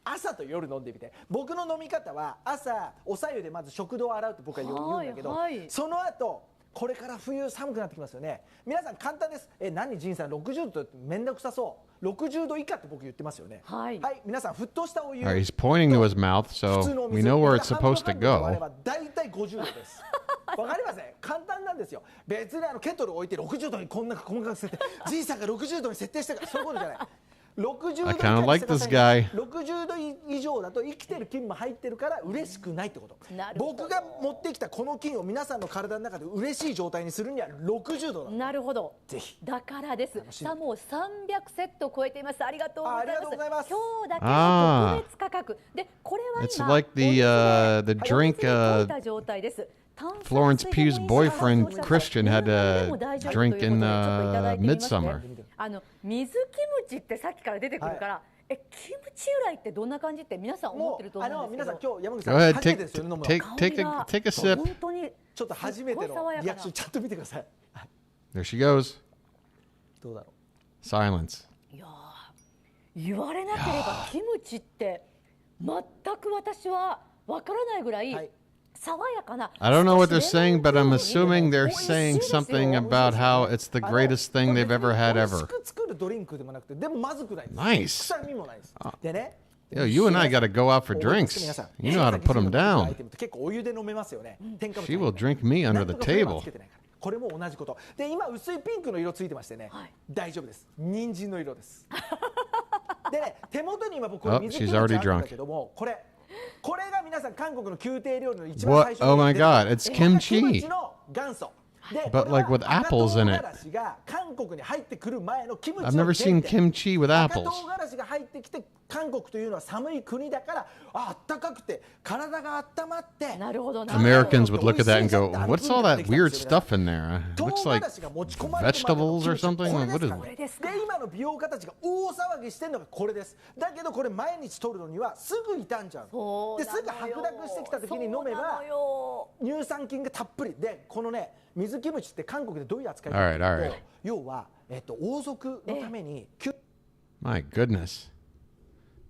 朝と夜飲んでみて僕の飲み方は朝お白湯でまず食道を洗うって僕は言うんだけどその後これから冬寒くなってきますよね皆さん簡単です何仁さん60度ってめんどくさそう60度以下って僕言ってますよね。はい、皆さん沸騰したお湯。 All right, he's pointing to his mouth, so we know where it's supposed to go. だいたい50度です。わかりません。簡単なんですよ。別にケトル置いて60度にこんな細かく設定。じいさんが60度に設定してからそういうことじゃない。60 I 度 kind of like this guy. 60度以上だと生きてる菌も入ってるから嬉しくないってこと。僕が持ってきたこの菌を皆さんの体の中で嬉しい状態にするには60度なるほど。ぜひ。だからです。さあもう300セット超えています。ありがとうございます。ありがとうございます。今日だけの特別価格でこれは今 It's like the drink 状態です。Florence Pugh's boyfriend Christian had to drink in Midsummer. 水キムチってさっきから出てくるから、キムチ由来ってどんな感じって皆さん思ってると思うんですけど。皆さん今日山口さん Go ahead, 初めてですよね飲むの。 take a sip. 本当にちょっと初めてのリアクションちゃんと見てください。 There she goes. どうだろう。Silence. いや言われなければキムチって全く私はわからないぐらい。I don't know what they're saying, but I'm assuming they're saying something about how it's the greatest thing they've ever had ever. Nice. Yo, you and I got to go out for drinks. You know how to put them down. She will drink me under the table. これも同じこと。で、今薄いピンクの色ついてましてね。大丈夫です。人参の色です。でね、手元に今僕水キムチあるんだけども、これが皆さん韓国の宮廷料理の一番最初に。Oh my God, it's kimchi. キムチの元祖。 But like with apples in it. I've never seen kimchi with apples. Americans would look at that and go, what's all that weird stuff in there? It looks like vegetables or something? What is it? で今の美容家たちが大騒ぎしてるのがこれです。だけどこれ毎日取るのにはすぐ傷んじゃう。ですぐ白濁してきた時に飲めば乳酸菌がたっぷりで、このね水キムチって韓国でどういう扱いかというと、要は王族のために。My goodness.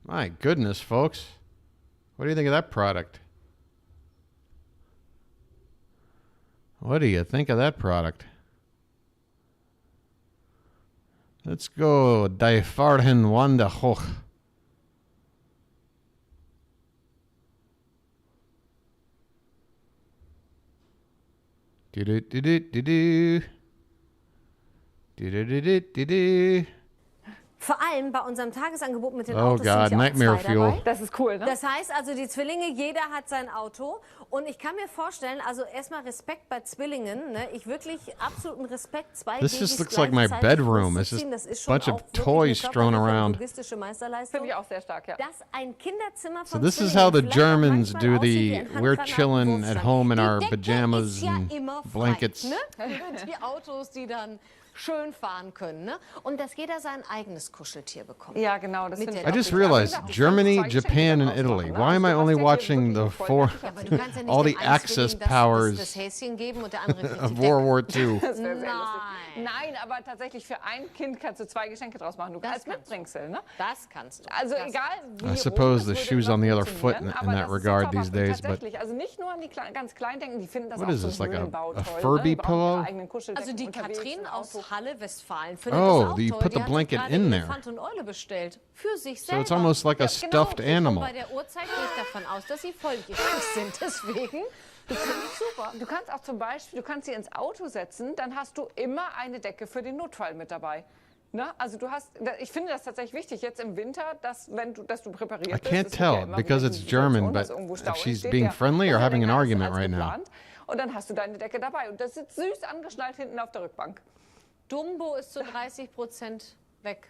My goodness, folks. What do you think of that product? What do you think of that product? Let's go. Die Farden Wanda Hoch. Vor allem bei unserem Tagesangebot mit den Oh Autos God, sind ja auch nightmare zwei fuel. dabei. Das ist cool, ne? Das heißt also, die Zwillinge, jeder hat sein Auto. Und ich kann mir vorstellen, also erstmal Respekt bei Zwillingen, ne? Ich wirklich absoluten Respekt. Zwei This just looks like my bedroom. It's just a bunch of toys strewn around. Finde ich auch sehr stark, ja. Dass ein Kinderzimmer So von this is Zwillingen how the vielleicht auch Germans manchmal do aussieht wie the, ein we're Handgranatenwurfstand. chilling at home in our Die Decke pajamas ist ja and immer frei, blankets. ne? Für die Autos, die dann schön fahren können, ne? Und dass jeder sein eigenes Kuscheltier bekommt. Ja, genau. Das I just realized Germany, Japan, and Italy. Why am I only watching the all the Axis powers of World War II? Das wäre sehr lustig. Nein, aber tatsächlich für ein Kind kannst du 2 Geschenke draus machen. Du kannst Mitbringsel, ne? Das kannst du. Also egal wie I suppose the shoe's on the other foot in aber that das ist regard these zauberhaft. days, but Tatsächlich, also nicht nur an die ganz Kleinen denken, die finden das what auch is so this, like Höhlenbau a toll, Furby ne? Die brauchen pillow? ihre eigenen Kuscheldecken Also die unterwegs Katrin im aus Auto. Halle, Westfalen findet Oh, das auch you toll. put the Die hat blanket gerade in there. Elefant und Eule bestellt. Für sich So selber. it's almost like a Ja, stuffed genau. animal. Und bei der Uhrzeit gehe ich davon aus, dass sie volljährig sind. Deswegen, das finde ich super. Du kannst auch zum Beispiel, du kannst sie ins Auto setzen, dann hast du immer eine Decke für den Notfall mit dabei. Ne? Also du hast, ich finde das tatsächlich wichtig jetzt im Winter, dass du präpariert I bist. can't tell because it's German, but if she's being friendly or having an argument right now. Und dann hast du deine Decke dabei und das sitzt süß angeschnallt hinten auf der Rückbank. Dumbo ist zu 30% weg.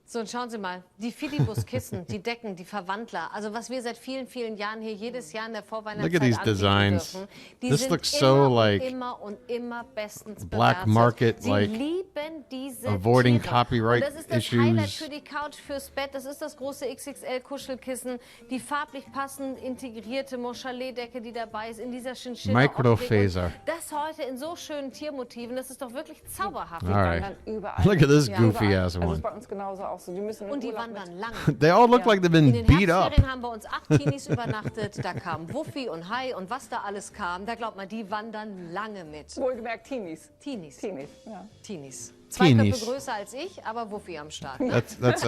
So, und schauen Sie mal, die Fidibus-Kissen, die Decken, die Verwandler, also was wir seit vielen, vielen Jahren hier jedes Jahr in der Vorweihnachtszeit Look at these anbieten designs. dürfen, die This sind looks so immer like und immer und immer bestens black bewertet. market, Sie like lieben diese avoiding Tiere. copyright und das ist das Highlight issues. für die Couch, fürs Bett, das ist das große XXL-Kuschelkissen, die farblich passend integrierte Moschelee-Decke, die dabei ist, in dieser Chinchilla. Microfaser. Das heute in so schönen Tiermotiven, das ist doch wirklich zauberhaft. All right. Überall. Look at this Ja. goofy ass Also one. ist bei uns genauso auch so. Die müssen Und die wandern lang. They all look like they've In been den beat up. Herbstferien haben bei uns 8 Teenies übernachtet. Da kam Wuffi und Hai und was da alles kam. Da glaubt man, die wandern lange mit. Wohlgemerkt Teenies. Teenies. Teenies, ja. Teenies. 2 Köpfe Teenies. größer als ich, aber Wuffi am Start. Ne? That's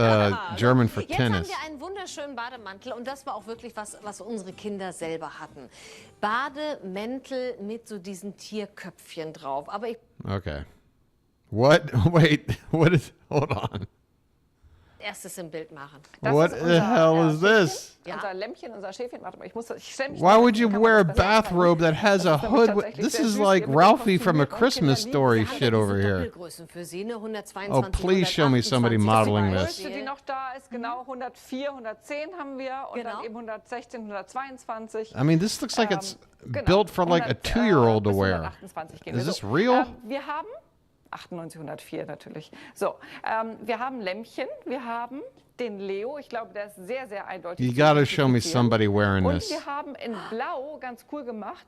German for Jetzt haben tennis. wir einen wunderschönen Bademantel und das war auch wirklich was unsere Kinder selber hatten. Bademäntel mit so diesen Tierköpfchen drauf. Aber ich Okay. What? Wait. What is? Hold on. erstes im Bild machen. What the hell is this? Unser Lämmchen, unser Schäfchen. Warte mal, ich stell mich Why schnell would you hin, dann kann wear a man das besser bathrobe that has a Das ist nämlich hood? tatsächlich This sehr is süß. like Wir Ralphie from a kostümiert und Christmas Kinder story lieben shit over here. Doppelgrößen für Sie, ne? 122, Oh, please show me somebody 128. modeling Die this. größte, die noch da ist, genau 104, 110 haben wir und dann eben 116, 122. I mean, this looks like it's built for like a 2-year-old to bis wear. 128 gehen wir. Is this So, real? Wir haben 98, 104 natürlich. So, wir haben Lämmchen, wir haben den Leo. Ich glaube, der ist sehr, sehr eindeutig. You zu gotta show me identifizieren. somebody wearing Und this. wir haben in Blau, ganz cool gemacht,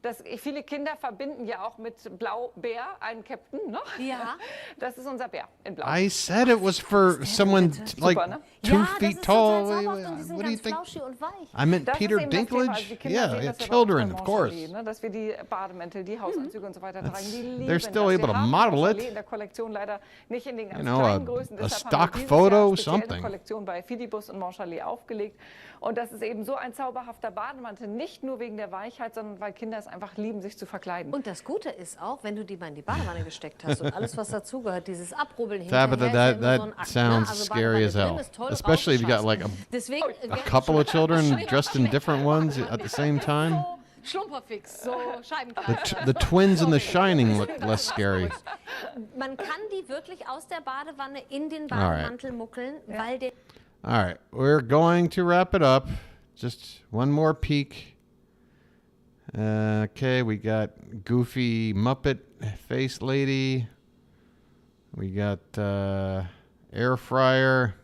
dass viele Kinder verbinden ja auch mit Blau-Bär einen Captain, ne? Ja. Das ist unser Bär in Blau. I said it was for someone like Super, ne? 2 feet tall. What do you think? und weich. I meant Das Peter ist eben das Thema. Also Dinklage. die Kinder Yeah, sehen yeah, das ja bei children, uns of bei course. Moncherie, ne? Dass wir die Bademäntel, die Hausanzüge und so weiter tragen. Die lieben they're still das. able Wir to haben model Moncherie it. in der Kollektion leider nicht in den ganz You know, kleinen a- Größen. a Deshalb stock haben wir dieses photo, Jahr speziell something. eine Kollektion bei Fidibus und Moncherie aufgelegt. Und das ist eben so ein zauberhafter Bademantel, nicht nur wegen der Weichheit, sondern weil Kinder es einfach lieben, sich zu verkleiden. Und das Gute ist auch, wenn du die mal in die Badewanne gesteckt hast und alles, was dazugehört, dieses Abrubbeln Tabitha, hinterher, ist ja that immer so ein Akt, sounds ne? Also scary as Badewanne hell. drin ist toll, Especially if you got like rausschaust. Deswegen, a couple of children dressed in different ones at the same time. Schlumperfix, so The, Scheibenkleister. the twins in The Shining look less scary. Man kann die wirklich aus der Badewanne in den All right. Bademantel muckeln, weil der All right, we're going to wrap it up. Just one more peek. Okay, we got goofy Muppet face lady. We got air fryer.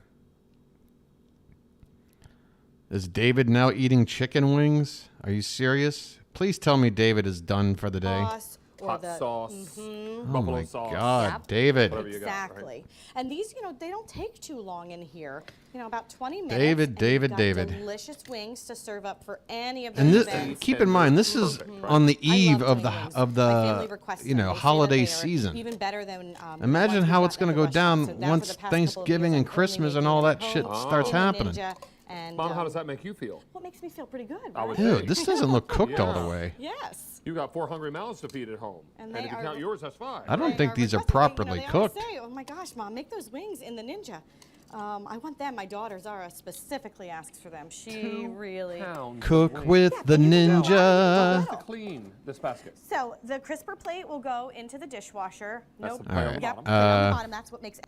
Is David now eating chicken wings? Are you serious? Please tell me David is done for the day. Sauce or Hot the- sauce, Mhm. Oh buffalo my sauce. God, Yep. David. Whatever you got, right? Exactly. And these, they don't take too long in here. About 20 minutes. David, and David, you've got David. Delicious wings to serve up for any of those And this, events. keep in mind, this is on the eve of the My family requests them. They say that holiday they are season. Even better than Imagine ones how we've it's got going in to the go down restaurant. So now for once the past couple of Thanksgiving years, and I'm only Christmas and making all it that at shit home starts in the happening. Ninja, and, Mom, how does that make you feel? Well, it makes me feel pretty good. I would right? Dude, think. this doesn't look cooked all the Yeah. way. Yes. You got 4 hungry mouths to feed at home. And And they if you are- count yours, that's 5. I don't They think are these are requesting, properly they always cooked. say, oh my gosh, Mom, make those wings in the Ninja. I want them. My daughter Zara specifically asks for them. She 2 really. pounds Cook of with wings. the How ninja. to clean this basket? So the crisper plate will go into the dishwasher. That's Nope. the plate on the Yep. bottom. Plate on the bottom. That's what makes.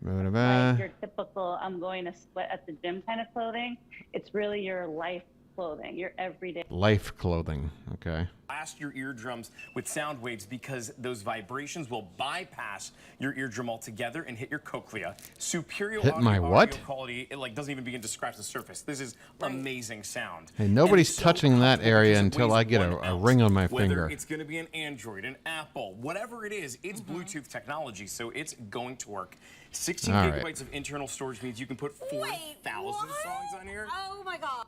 Ba-da-ba. Your typical I'm going to sweat at the gym kind of clothing. It's really your life clothing, your everyday. Life clothing. Okay. Blast your eardrums with sound waves because those vibrations will bypass your eardrum altogether and hit your cochlea. Superior Hit my what? audio quality, it doesn't even begin to scratch the surface. This is amazing sound. Hey, nobody's And it's so touching that comfortable area because it until weighs I get 1 a ounce. ring on my Whether finger. it's going to be an Android, an Apple, whatever it is, it's Bluetooth technology, so it's going to work. 16 All right. gigabytes of internal storage means you can put 4,000 songs on here. Oh my God.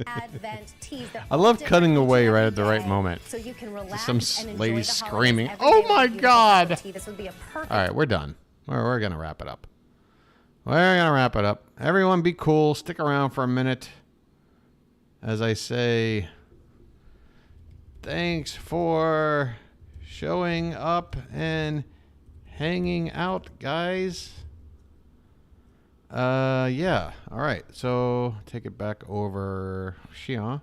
Advent teas that I love different cutting away each right and at the every right day, moment. So you can relax Some and enjoy lady the screaming, holidays every "Oh day my with a beautiful cup of God!" tea. This would be a perfect. All right, we're done. We're going to wrap it up. We're going to wrap it up. Everyone be cool. Stick around for a minute. As I say, thanks for showing up and hanging out, guys. Yeah. All right. So take it back over. Xian.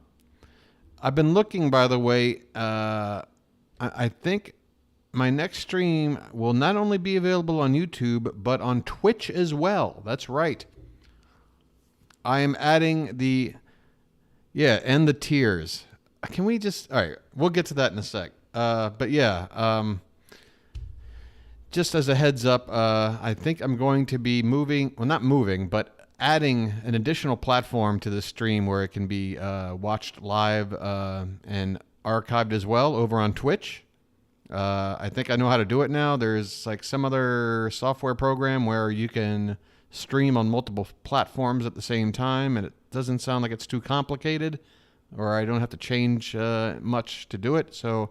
I've been looking, by the way. I think my next stream will not only be available on YouTube, but on Twitch as well. That's right. I am adding the, and the tiers. Can we just, all right, we'll get to that in a sec. But yeah, just as a heads up, I think I'm going to be moving, well, not moving, but adding an additional platform to the stream where it can be watched live and archived as well over on Twitch. I think I know how to do it now. There's like some other software program where you can stream on multiple platforms at the same time, and it doesn't sound like it's too complicated, or I don't have to change much to do it. So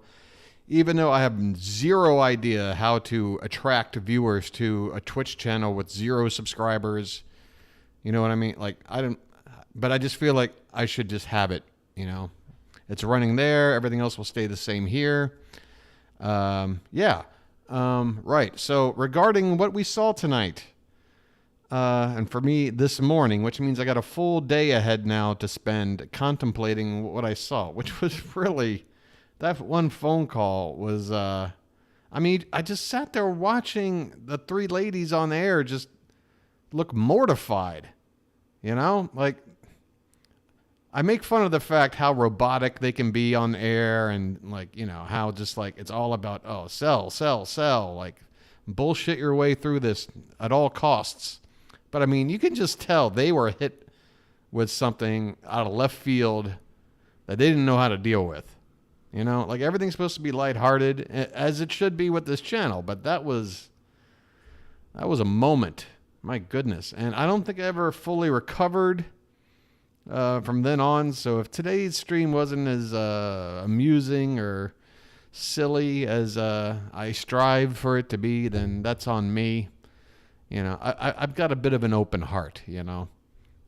even though I have zero idea how to attract viewers to a Twitch channel with 0 subscribers. You know what I mean? Like, but I just feel like I should just have it, you know. It's running there. Everything else will stay the same here. Yeah. Right. So regarding what we saw tonight, and for me this morning, which means I got a full day ahead now to spend contemplating what I saw, which was really, that one phone call was, I mean, I just sat there watching the 3 ladies on the air just look mortified, you know, like, I make fun of the fact how robotic they can be on air and, like, you know, how just like it's all about, oh, sell, like bullshit your way through this at all costs. But I mean, you can just tell they were hit with something out of left field that they didn't know how to deal with. You know, like everything's supposed to be lighthearted, as it should be with this channel. But that was a moment. My goodness. And I don't think I ever fully recovered from then on. So if today's stream wasn't as amusing or silly as I strive for it to be, then that's on me. You know, I've got a bit of an open heart, you know.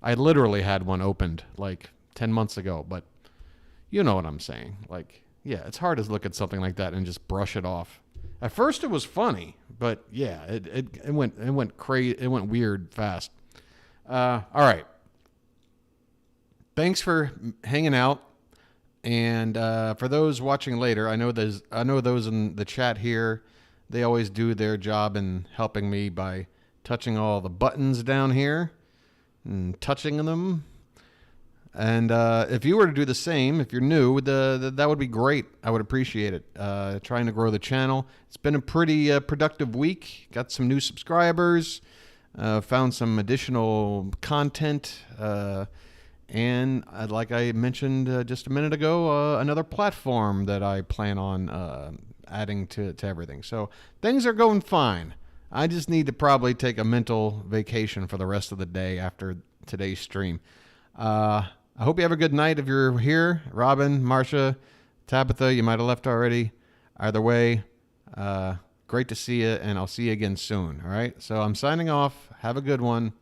I literally had one opened like 10 months ago, but you know what I'm saying. Like, yeah, it's hard to look at something like that and just brush it off. At first it was funny, but yeah, it went crazy. It went weird fast. All right. Thanks for hanging out, and for those watching later, I know those in the chat here, they always do their job in helping me by touching all the buttons down here and touching them. And if you were to do the same, if you're new, that would be great. I would appreciate it. Trying to grow the channel. It's been a pretty productive week. Got some new subscribers. Found some additional content. And like I mentioned just a minute ago, another platform that I plan on adding to everything. So things are going fine. I just need to probably take a mental vacation for the rest of the day after today's stream. I hope you have a good night if you're here. Robin, Marcia, Tabitha, you might have left already. Either way, great to see you, and I'll see you again soon. All right? So I'm signing off. Have a good one.